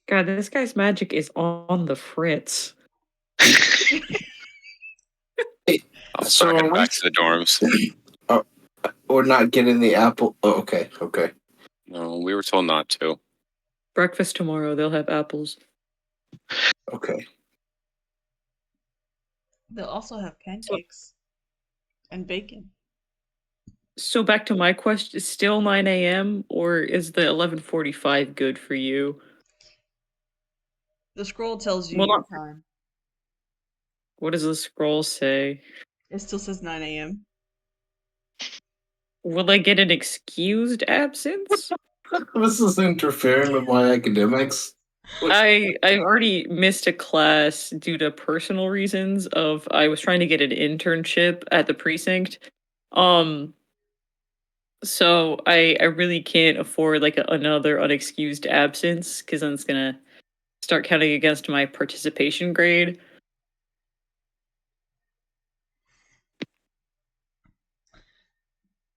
God, this guy's magic is on the fritz. I'll So start heading are we- back to the dorms. Or not getting the apple. Oh, okay. No, we were told not to. Breakfast tomorrow, they'll have apples. Okay. They'll also have pancakes and bacon. So back to my question, is still 9 a.m. or is the 11:45 good for you? The scroll tells you Well, your not- time. What does the scroll say? It still says 9 a.m. Will I get an excused absence? This is interfering with my academics. I've already missed a class due to personal reasons of I was trying to get an internship at the precinct. So I really can't afford like another unexcused absence because then it's gonna start counting against my participation grade.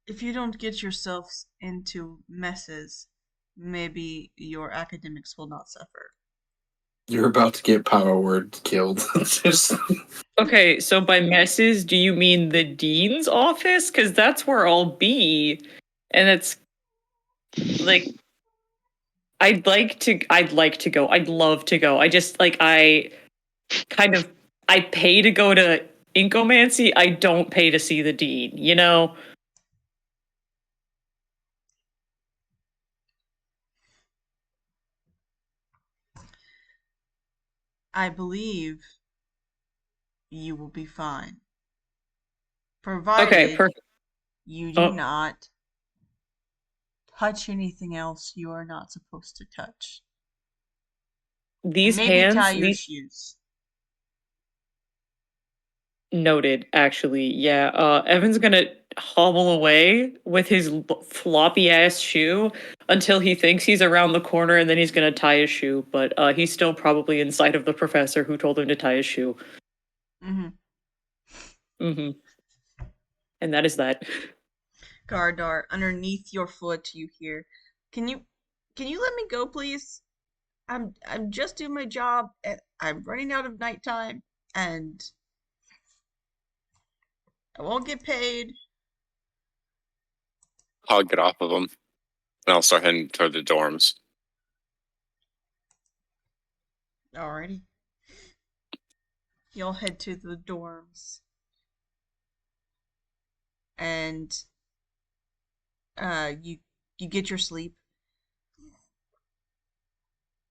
If you don't get yourselves into messes, maybe your academics will not suffer. You're about to get Power Word killed. Just Okay, so by messes, do you mean the dean's office? Because that's where I'll be, and it's like I'd like to go. I'd love to go. I just like I pay to go to Inkomancy. I don't pay to see the dean, you know? I believe you will be fine. Provided Okay, perfect. you do not touch anything else you are not supposed to touch. These And maybe hands, tie your these shoes. noted, actually. Yeah, Evan's gonna hobble away with his floppy ass shoe until he thinks he's around the corner, and then he's gonna tie his shoe. But he's still probably inside of the professor who told him to tie his shoe. Mm-hmm. Mm-hmm. And that is that. Gardar, underneath your foot you hear, Can you let me go, please? I'm just doing my job and I'm running out of nighttime and I won't get paid. I'll get off of them, and I'll start heading toward the dorms. Alrighty. Y'all head to the dorms. And you get your sleep.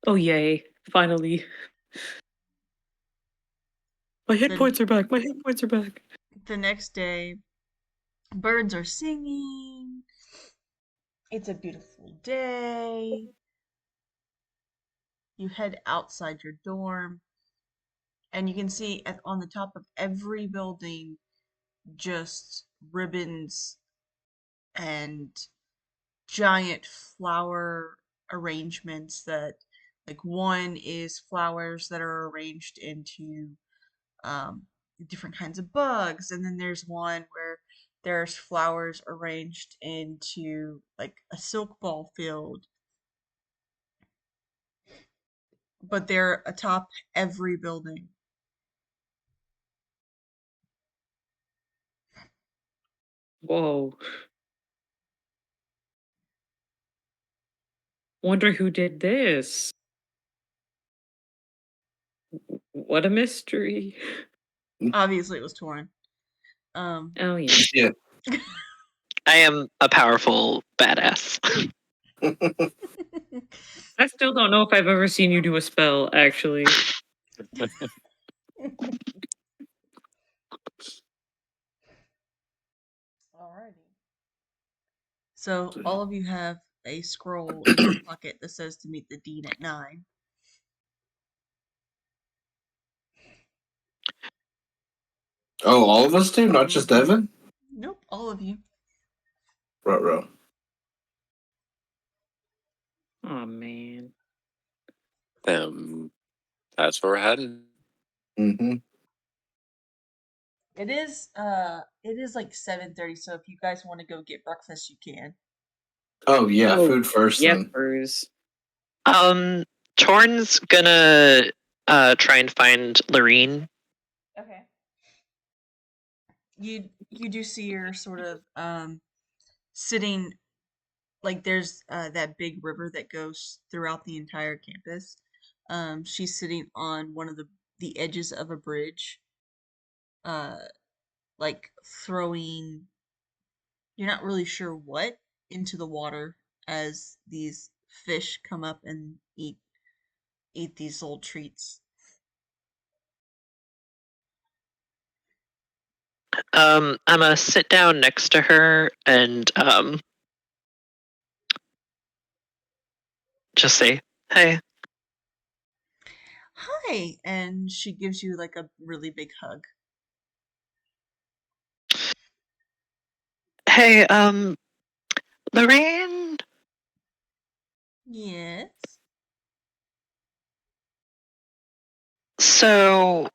Oh yay! Finally, my hit Then- points are back. My hit points are back. The next day, birds are singing. It's a beautiful day. You head outside your dorm, and you can see on the top of every building just ribbons and giant flower arrangements that, like, one is flowers that are arranged into um, different kinds of bugs, and then there's one where there's flowers arranged into like a silk ball field, but they're atop every building. Whoa. Wonder who did this. What a mystery. Obviously, it was Torin. Um, Oh, yeah. Yeah. I am a powerful badass. I still don't know if I've ever seen you do a spell, actually. Alrighty. So all of you have a scroll in your pocket that says to meet the dean at 9. Oh, all of us do, not just Evan? Nope, all of you. Ruh-roh. Oh, man. That's where we're heading. Mm-hmm. It is like 7:30, so if you guys want to go get breakfast, you can. Oh, yeah, Oh, food first then. Yepers. Torn's gonna try and find Lorene. Okay. You do see her sort of sitting, like, there's that big river that goes throughout the entire campus. She's sitting on one of the edges of a bridge, uh like throwing, you're not really sure what, into the water as these fish come up and eat these little treats. I'm gonna sit down next to her and just say, "Hey, Hi, and she gives you like a really big hug. hey, Lorene. Yes. So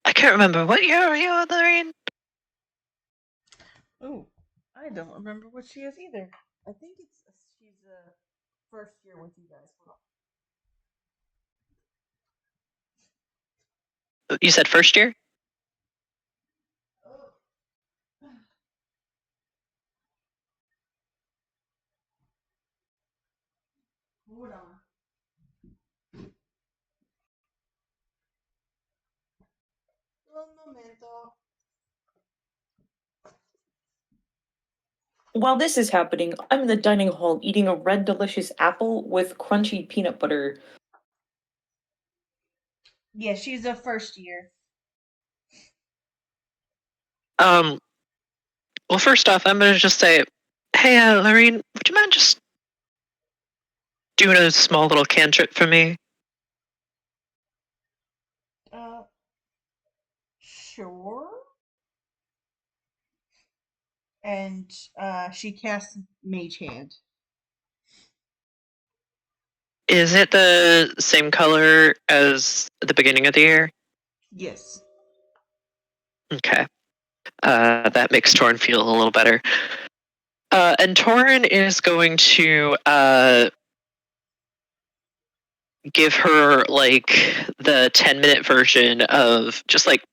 I can't remember what year are you, Lorene? Oh, I don't remember what she is either. I think she's a first year with you guys. You said first year. Oh. Hold on. Un momento. While this is happening, I'm in the dining hall eating a red delicious apple with crunchy peanut butter. Yeah, she's a first year. Um, well, first off, I'm gonna just say, hey, Lorene, would you mind just doing a small little cantrip for me? Uh, sure. And she casts Mage Hand. Is it the same color as the beginning of the year? Yes. Okay. That makes Torn feel a little better. And Torn is going to give her like the 10-minute version of just like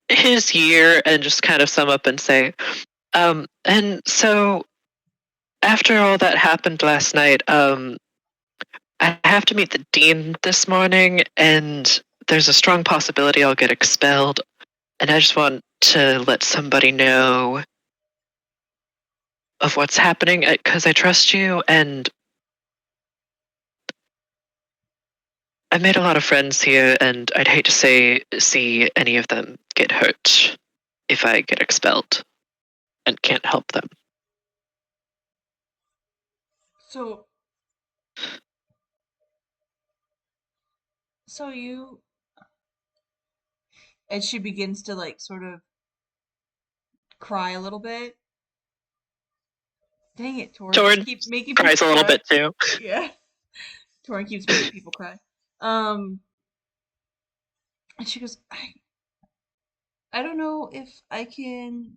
his year and just kind of sum up and say, and so after all that happened last night, I have to meet the dean this morning, and there's a strong possibility I'll get expelled. And I just want to let somebody know of what's happening because I trust you, and I've made a lot of friends here, and I'd hate to see any of them get hurt if I get expelled and can't help them. So, so you, and she begins to like sort of cry a little bit. Dang it, Torin, you Torin keep making cries people a little cry. bit too. Yeah, Torin keeps making people cry. And she goes, I don't know if I can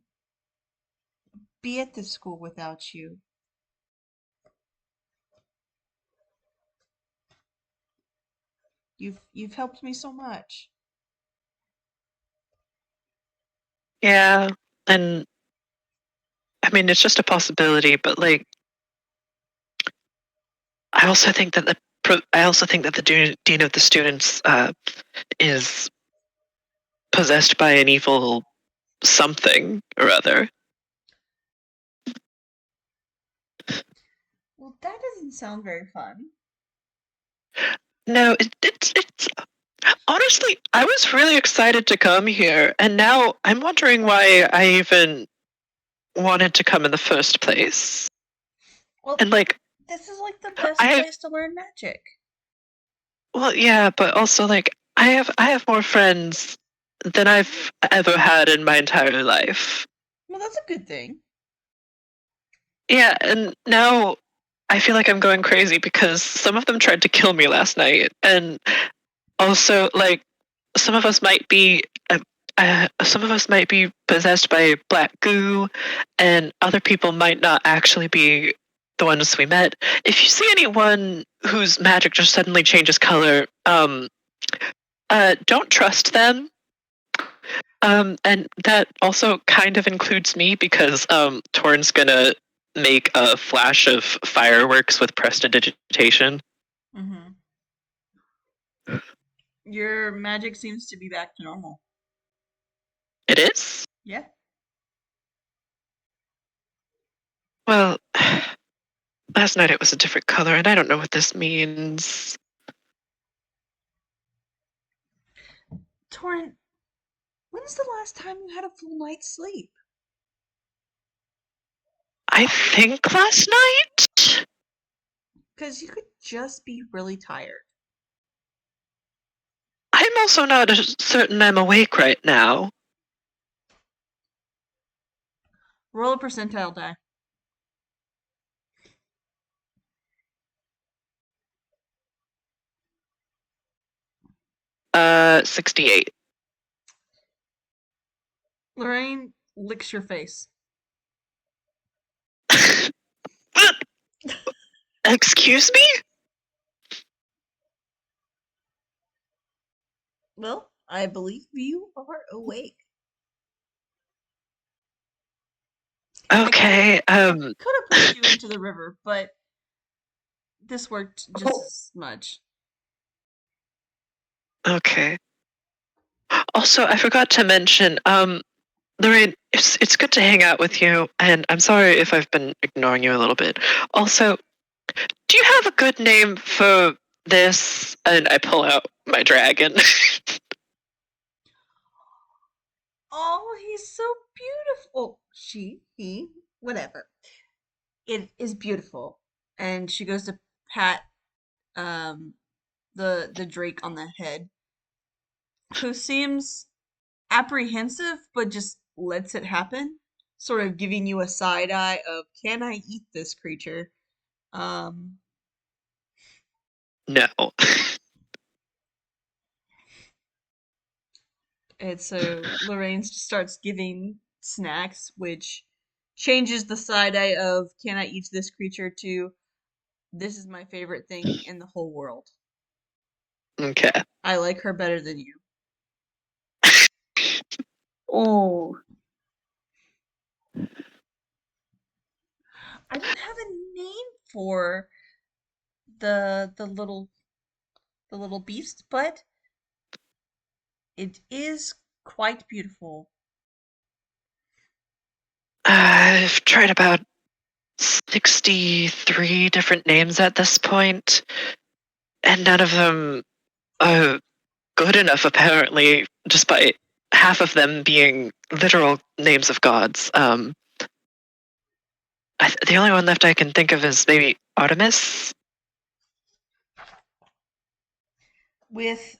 be at this school without you. You've helped me so much. Yeah, and I mean it's just a possibility, but like I also think that the dean of the students is possessed by an evil something or other. Well, that doesn't sound very fun. No, it's honestly, I was really excited to come here, and now I'm wondering why I even wanted to come in the first place. Well, And like, this is like the best I have, place to learn magic. well, yeah, but also like, I have more friends than I've ever had in my entire life. Well, that's a good thing. Yeah, and now I feel like I'm going crazy because some of them tried to kill me last night, and also like some of us might be possessed by black goo, and other people might not actually be the ones we met. If you see anyone whose magic just suddenly changes color, don't trust them. And that also kind of includes me because Torn's gonna make a flash of fireworks with prestidigitation. Mm-hmm. Your magic seems to be back to normal. It is? Yeah. Well, last night it was a different color, and I don't know what this means. Torin, when's the last time you had a full night's sleep? I think last night? Because you could just be really tired. I'm also not certain I'm awake right now. Roll a percentile die. 68. Lorraine licks your face. Excuse me? Well, I believe you are awake. Okay, Could have pushed you into the river, but this worked just as much. okay. Also, I forgot to mention, Lorraine, it's good to hang out with you, and I'm sorry if I've been ignoring you a little bit. Also, do you have a good name for this? And I pull out my dragon. Oh, he's so beautiful. He, whatever. It is beautiful. And she goes to pat um the drake on the head, who seems apprehensive but just lets it happen, sort of giving you a side eye of, can I eat this creature? Um No. and so Lorraine just starts giving snacks, which changes the side eye of, can I eat this creature, to, this is my favorite thing in the whole world. Okay. I like her better than you. Oh. I don't have a name for the little beast, but it is quite beautiful. I've tried about 63 different names at this point, and none of them are good enough, apparently, despite half of them being literal names of gods. The only one left I can think of is maybe Artemis. With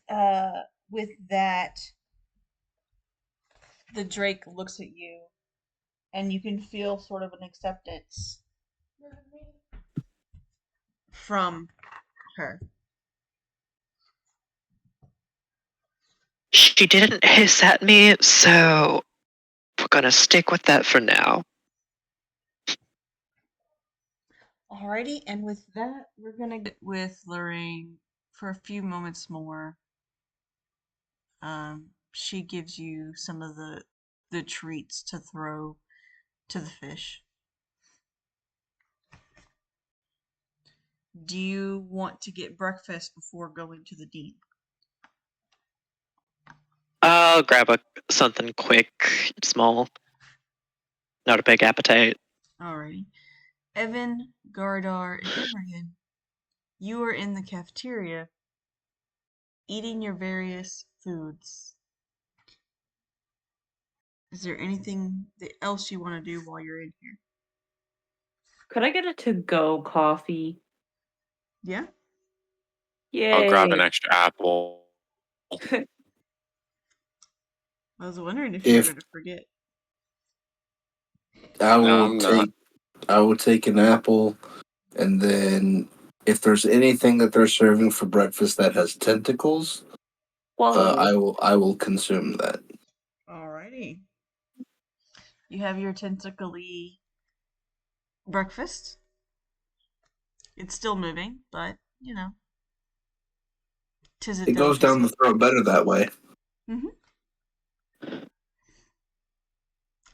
that, the Drake looks at you, and you can feel sort of an acceptance from her. She didn't hiss at me, so we're gonna stick with that for now. Alrighty, and with that, we're gonna get with Lorraine for a few moments more. She gives you some of the treats to throw to the fish. Do you want to get breakfast before going to the dean? I'll grab something quick, small. Not a big appetite. Alrighty. Evan, Gardar, and Imrian, you are in the cafeteria eating your various foods. Is there anything else you want to do while you're in here? Could I get a to-go coffee? Yeah? I'll grab an Yay. extra apple. I was wondering if you were If going to forget. I No, will I'm not. I will take an apple, and then if there's anything that they're serving for breakfast that has tentacles, Whoa. I will consume that. Alrighty. You have your tentacly breakfast. It's still moving, but, you know. 'Tis a It goes down the delicacy. throat better that way.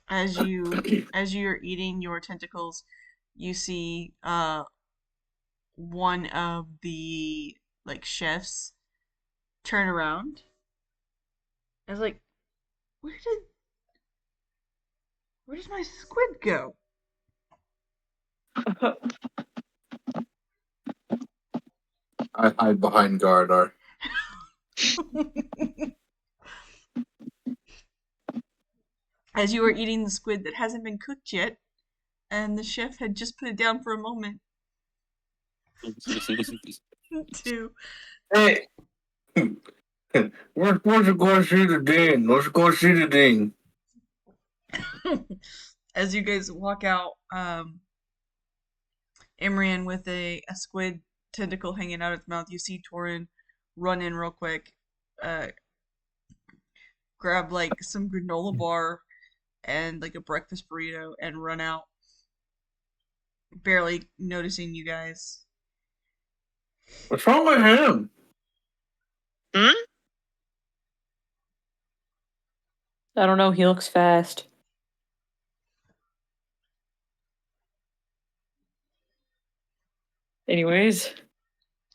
As you're eating your tentacles, you see one of the chefs turn around. I was like, where did my squid go? I hide behind Gardar. As you were eating the squid that hasn't been cooked yet, and the chef had just put it down for a moment to Hey, we're supposed to go see the dean. Let's go see the dean. as you guys walk out, Imran with a squid tentacle hanging out its mouth, you see Torin run in real quick, grab some granola bar and a breakfast burrito and run out, barely noticing you guys. What's wrong with him? I don't know, he looks fast. Anyways,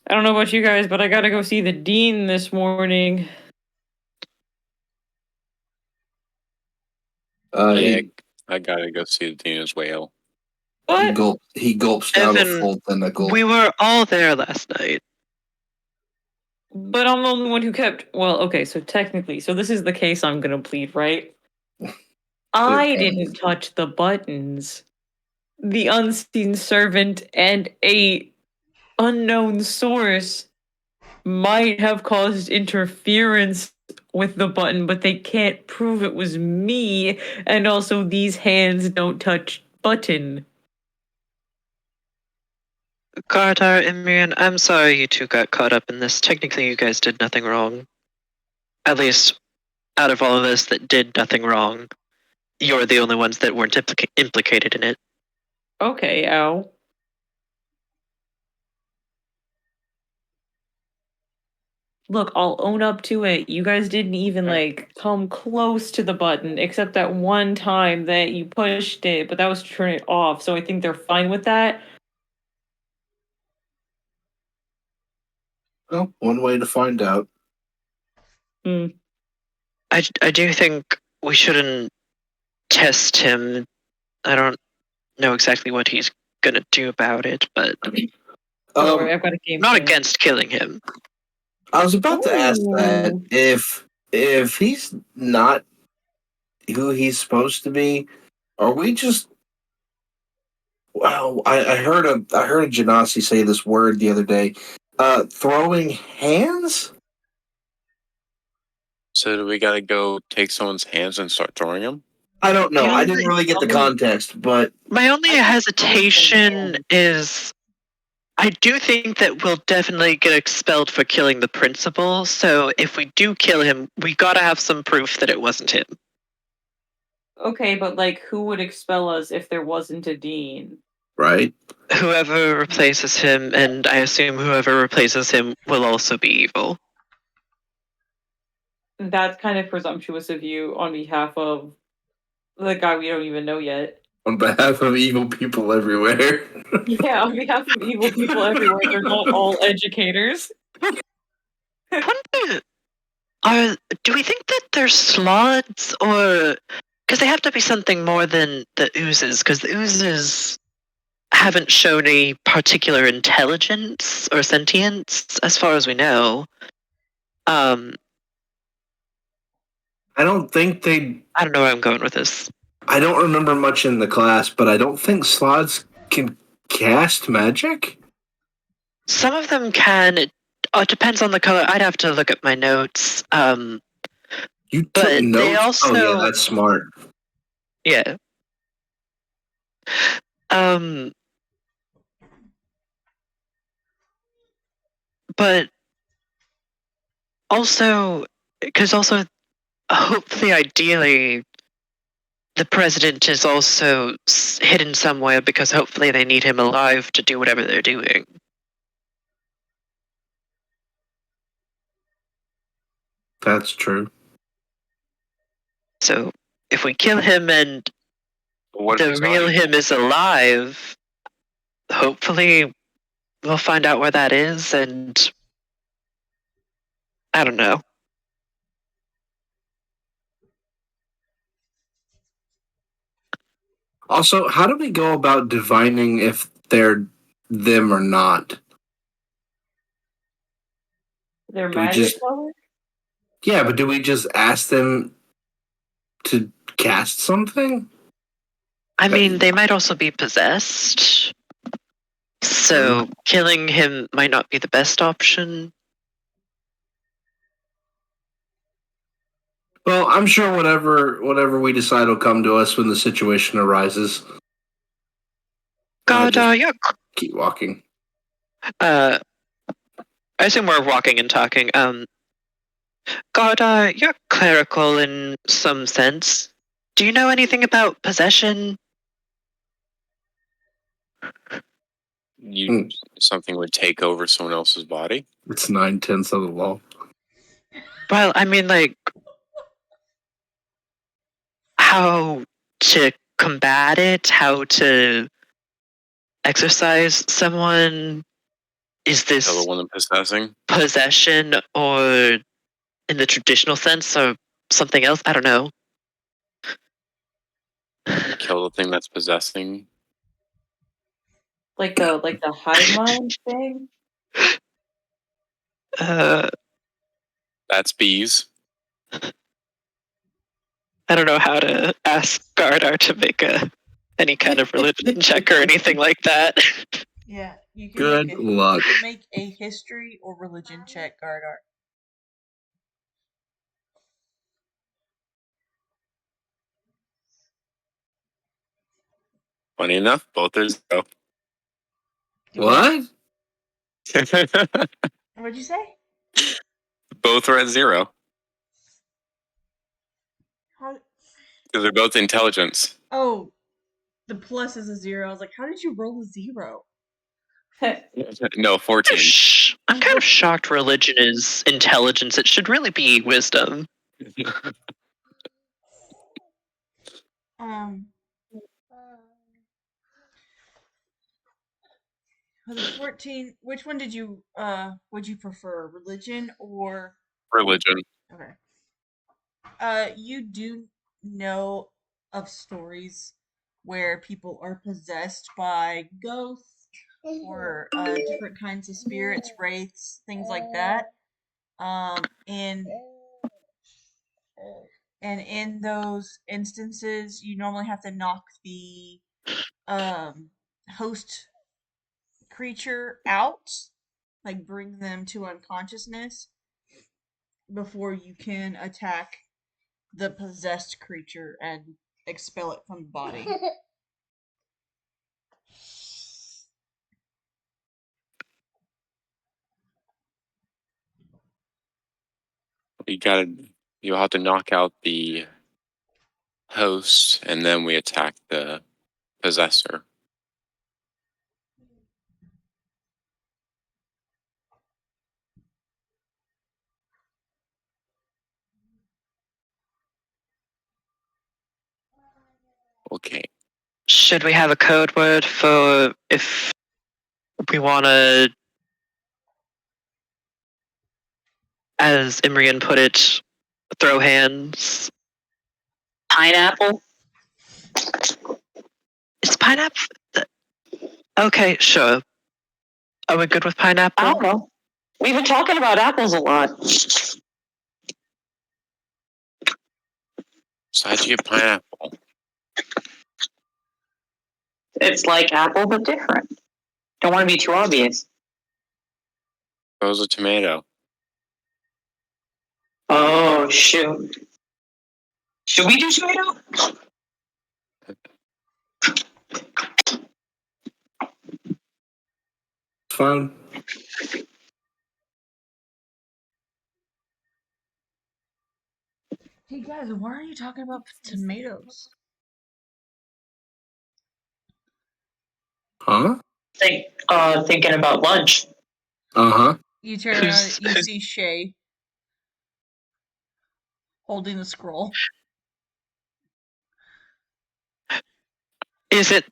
I don't know about you guys, but I gotta go see the dean this morning. Yeah, I gotta go see the dean as well. What? He gulps down a Evan, full tentacle. We were all there last night. But I'm the only one who kept. Well, okay, so technically, so this is the case I'm gonna plead, right? I didn't touch the buttons. The unseen servant and a unknown source might have caused interference with the button, but they can't prove it was me, and also these hands don't touch button. Gardar, Imrian, I'm sorry you two got caught up in this. Technically, you guys did nothing wrong. At least, out of all of us that did nothing wrong, you're the only ones that weren't implicated in it. Okay, ow. Look, I'll own up to it. You guys didn't even come close to the button, except that one time that you pushed it, but that was to turn it off. So I think they're fine with that. Well, one way to find out. I do think we shouldn't test him. I don't know exactly what he's gonna do about it, but Don't worry, I've got a game not plan. against killing him. I was about to ask that Ooh. if he's not who he's supposed to be, are we just Wow, I heard a Genasi say this word the other day. Throwing hands? So do we gotta go take someone's hands and start throwing them? I don't know. You know, I didn't really get the context, but My only I think hesitation throwing is I do think that we'll definitely get expelled for killing the principal. So if we do kill him, we gotta have some proof that it wasn't him. Okay, but like, who would expel us if there wasn't a dean? right? Whoever replaces him, and I assume whoever replaces him will also be evil. That's kind of presumptuous of you on behalf of the guy we don't even know yet. On behalf of evil people everywhere. Yeah, on behalf of evil people everywhere, they're not all educators. Wonder, do we think that they're sloths, or because they have to be something more than the oozes? Because the oozes haven't shown any particular intelligence or sentience, as far as we know. I don't think they. I don't know where I'm going with this. I don't remember much in the class, but I don't think sloths can cast magic. Some of them can. It depends on the color. I'd have to look at my notes. You took But notes? they also, Oh yeah, that's smart. yeah. But also, because also, hopefully, ideally, the president is also hidden somewhere because hopefully they need him alive to do whatever they're doing. That's true. So if we kill him and What if the it's not real evil? him is alive, hopefully we'll find out where that is, and I don't know. Also, how do we go about divining if they're them or not? Their Do we magic just- color? Yeah, but do we just ask them to cast something? I mean, they might also be possessed. So killing him might not be the best option. Well, I'm sure whatever we decide will come to us when the situation arises. God, Just you're. keep walking. I assume we're walking and talking. God, you're clerical in some sense. Do you know anything about possession? Something would take over someone else's body? It's 9/10 of the law. Well, I mean, like, how to combat it, how to exercise someone. Is Kill this the one possessing? possession or in the traditional sense or something else? I don't know. Kill the thing that's possessing? Like the hive mind thing? That's bees. I don't know how to ask Gardar to make any kind of religion check or anything like that. Yeah, you can Good luck. You can make a history or religion check, Gardar. Funny enough, both are zero. What? What'd you say? Both are at zero. How? Because they're both intelligence. Oh, the plus is a 0. I was like, how did you roll a 0? No, 14. I'm kind of shocked religion is intelligence. It should really be wisdom. For the 14, which one did you would you prefer, religion or Religion. okay? You do know of stories where people are possessed by ghosts or different kinds of spirits, wraiths, things like that. And in those instances, you normally have to knock the host creature out, like bring them to unconsciousness before you can attack the possessed creature and expel it from the body. You'll have to knock out the host, and then we attack the possessor. Okay. Should we have a code word for if we want to, as Imrian put it, throw hands? Pineapple? Is pineapple? Okay, sure. Are we good with pineapple? I don't know. We've been talking about apples a lot. So how'd you get pineapple? It's like apple, but different. Don't want to be too obvious. It was a tomato. Oh, shoot. Should we do tomato? It's fine. Hey guys, why are you talking about tomatoes? Huh? Thinking about lunch. Uh-huh. You turn around, you see Shay holding the scroll. Is it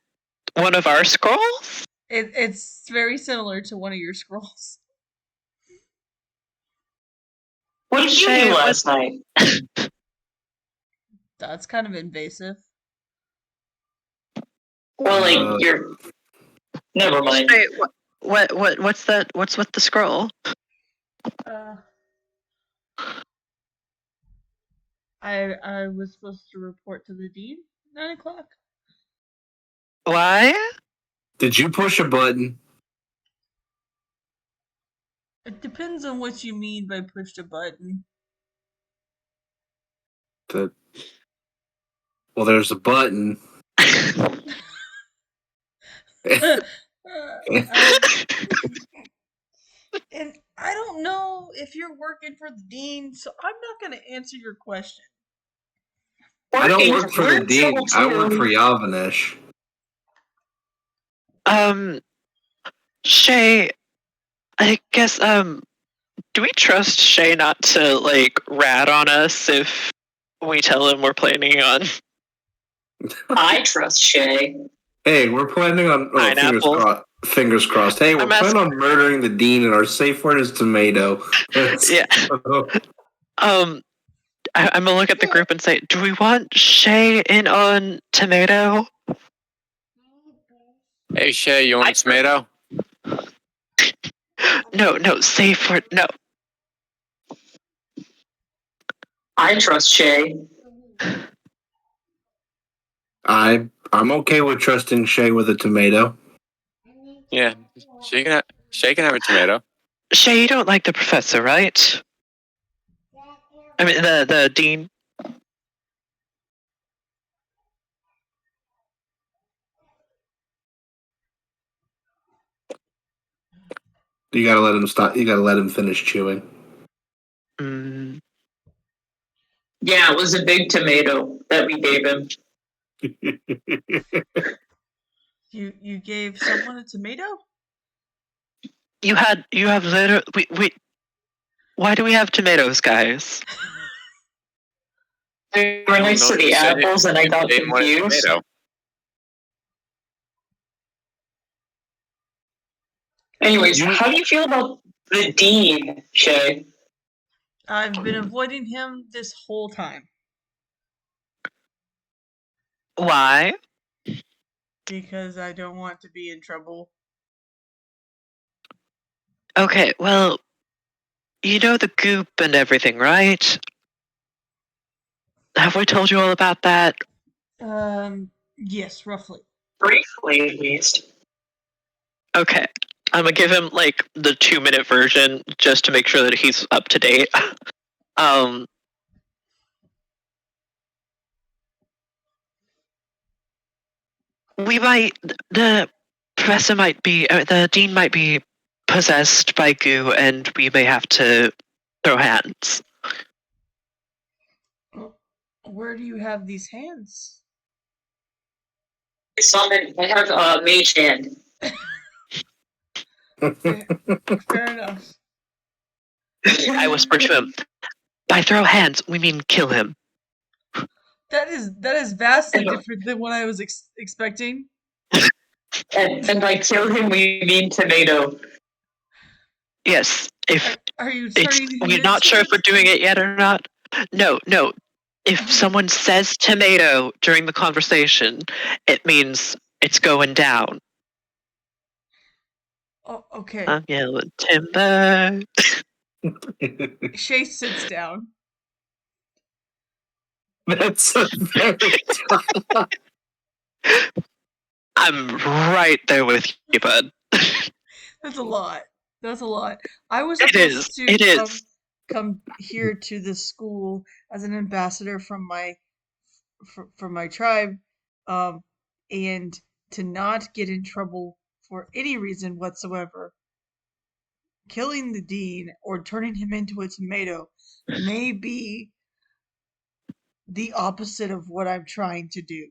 one of our scrolls? It's very similar to one of your scrolls. What did you Shay, do last night? That's kind of invasive. Well, like, you're... Never mind. Shay, what's that? What's with the scroll? I was supposed to report to the dean 9 o'clock. Why? Did you push a button? It depends on what you mean by pushed a button. Well, there's a button. And I don't know if you're working for the dean, so I'm not going to answer your question. I don't work for the dean. I work for you. Yavanesh. Shay, I guess, do we trust Shay not to, like, rat on us if we tell him we're planning on I trust Shay. Hey, we're planning on pineapple? fingers crossed. Hey, we're I'm planning on murdering the dean, and our safe word is tomato. Yeah. I'm gonna look at the group and say, do we want Shay in on tomato? Hey Shay, you want a tomato? No, safe word, no. I trust Shay. I'm okay with trusting Shay with a tomato. Yeah, Shay can have a tomato. Shay, you don't like the professor, right? I mean, the dean. You gotta let him stop. You gotta let him finish chewing. Mm, Yeah, it was a big tomato that we gave him. You gave someone a tomato? you have literally, we, why do we have tomatoes, guys? They were next to the apples, and I got confused. Anyways, how do you feel about the dean, Shay? I've been avoiding him this whole time. Why? Because I don't want to be in trouble. Okay, well, you know the goop and everything, right? Have we told you all about that? Yes, roughly. Briefly, at least. Okay. I'm gonna give him like the 2-minute version just to make sure that he's up to date. um we might the professor might be the dean might be possessed by goo, and we may have to throw hands. Where do you have these hands? I have a mage hand. Fair enough. I whisper to him, by throw hands, we mean kill him. That is vastly different than what I was expecting. And by kill him, we mean tomato. Yes, if Are you turning him we're not sure if we're doing it yet or not. No. If someone says tomato during the conversation, it means it's going down. Oh, okay. I'm yelling timber. Shay sits down. That's a very I'm right there with you, bud. That's a lot. I was It supposed is. It to is. come here to this school as an ambassador from my tribe, and to not get in trouble for any reason whatsoever. Killing the dean or turning him into a tomato may be the opposite of what I'm trying to do.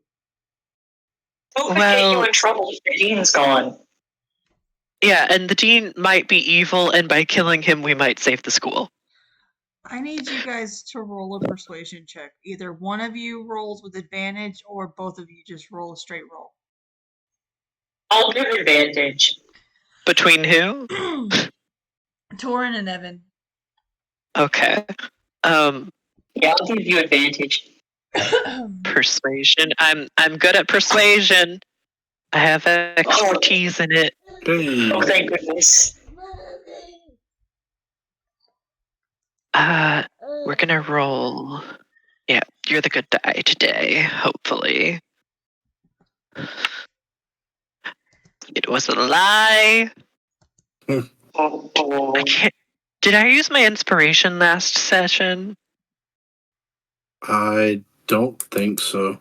Who could get you in trouble if the dean's gone? Yeah, and the dean might be evil, and by killing him, we might save the school. I need you guys to roll a persuasion check. Either one of you rolls with advantage, or both of you just roll a straight roll. I'll give advantage. Between who? Torin and Evan. Okay. Yeah, I'll give you advantage. Persuasion. I'm good at persuasion. I have expertise in it. Oh, thank goodness. We're gonna roll. Yeah, you're the good die today, hopefully. It was a lie. I can't. Did I use my inspiration last session? I don't think so.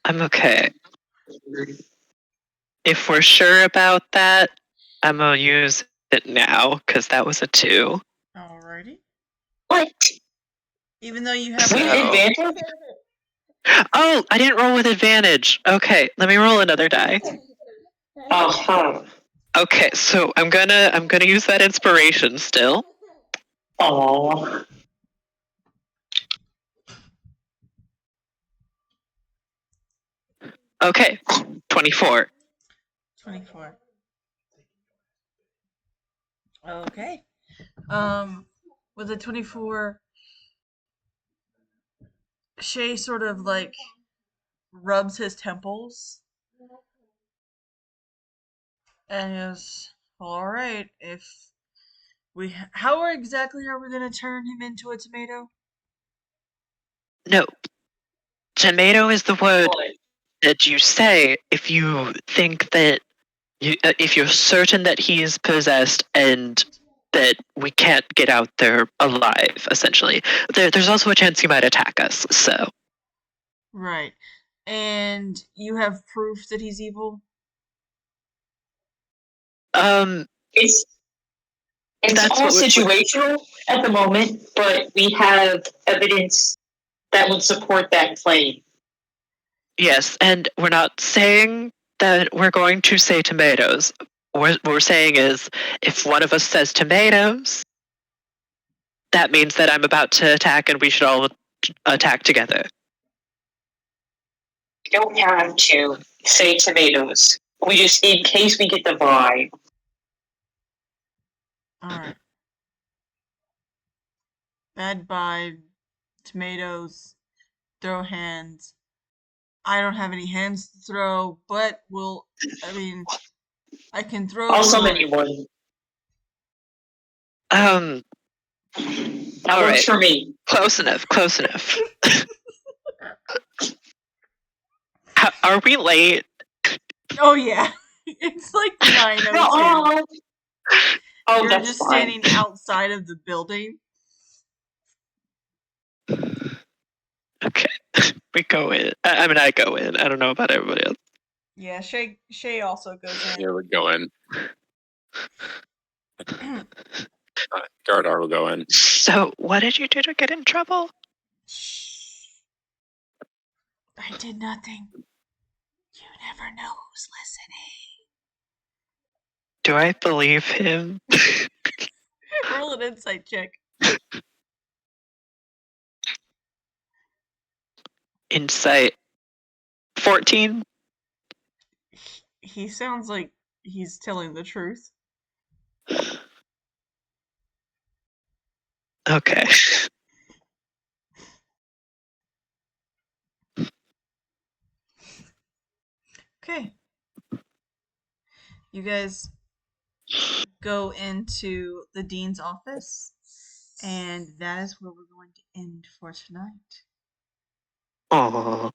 I'm okay. If we're sure about that, I'm gonna use it now, because that was a 2. Alrighty. What? Even though you have So- advantage? Oh, I didn't roll with advantage. Okay, let me roll another die. Uh-huh. Okay, so I'm gonna use that inspiration still. Aww. Okay, 24. 24. Okay. With a 24, Shay sort of like rubs his temples and is, all right, if how exactly are we going to turn him into a tomato? No, tomato is the word that you say if you think that if you're certain that he is possessed and that we can't get out there alive. Essentially, there's also a chance he might attack us. So Right. And you have proof that he's evil? It's That's all what we're- situational at the moment, but we have evidence that would support that claim. yes, and we're not saying that we're going to say tomatoes. What we're saying is, if one of us says tomatoes, that means that I'm about to attack, and we should all attack together. We don't have to say tomatoes. We just, in case we get the vibe. Alright. Bad vibe, tomatoes, throw hands. I don't have any hands to throw, but I can throw. I'll summon you one. That That works for me. Close enough. Are we late? Oh yeah. It's like 9:02. Oh, You're that's just fine. standing outside of the building. Okay. We go in. I mean, I go in. I don't know about everybody else. Yeah, Shay also goes in. Here we go in. Gardar will go in. So, what did you do to get in trouble? Shh. I did nothing. You never know who's listening. Do I believe him? Roll an insight check. Insight 14? He sounds like he's telling the truth. Okay. Okay. You guys go into the dean's office, and that is where we're going to end for tonight. Oh.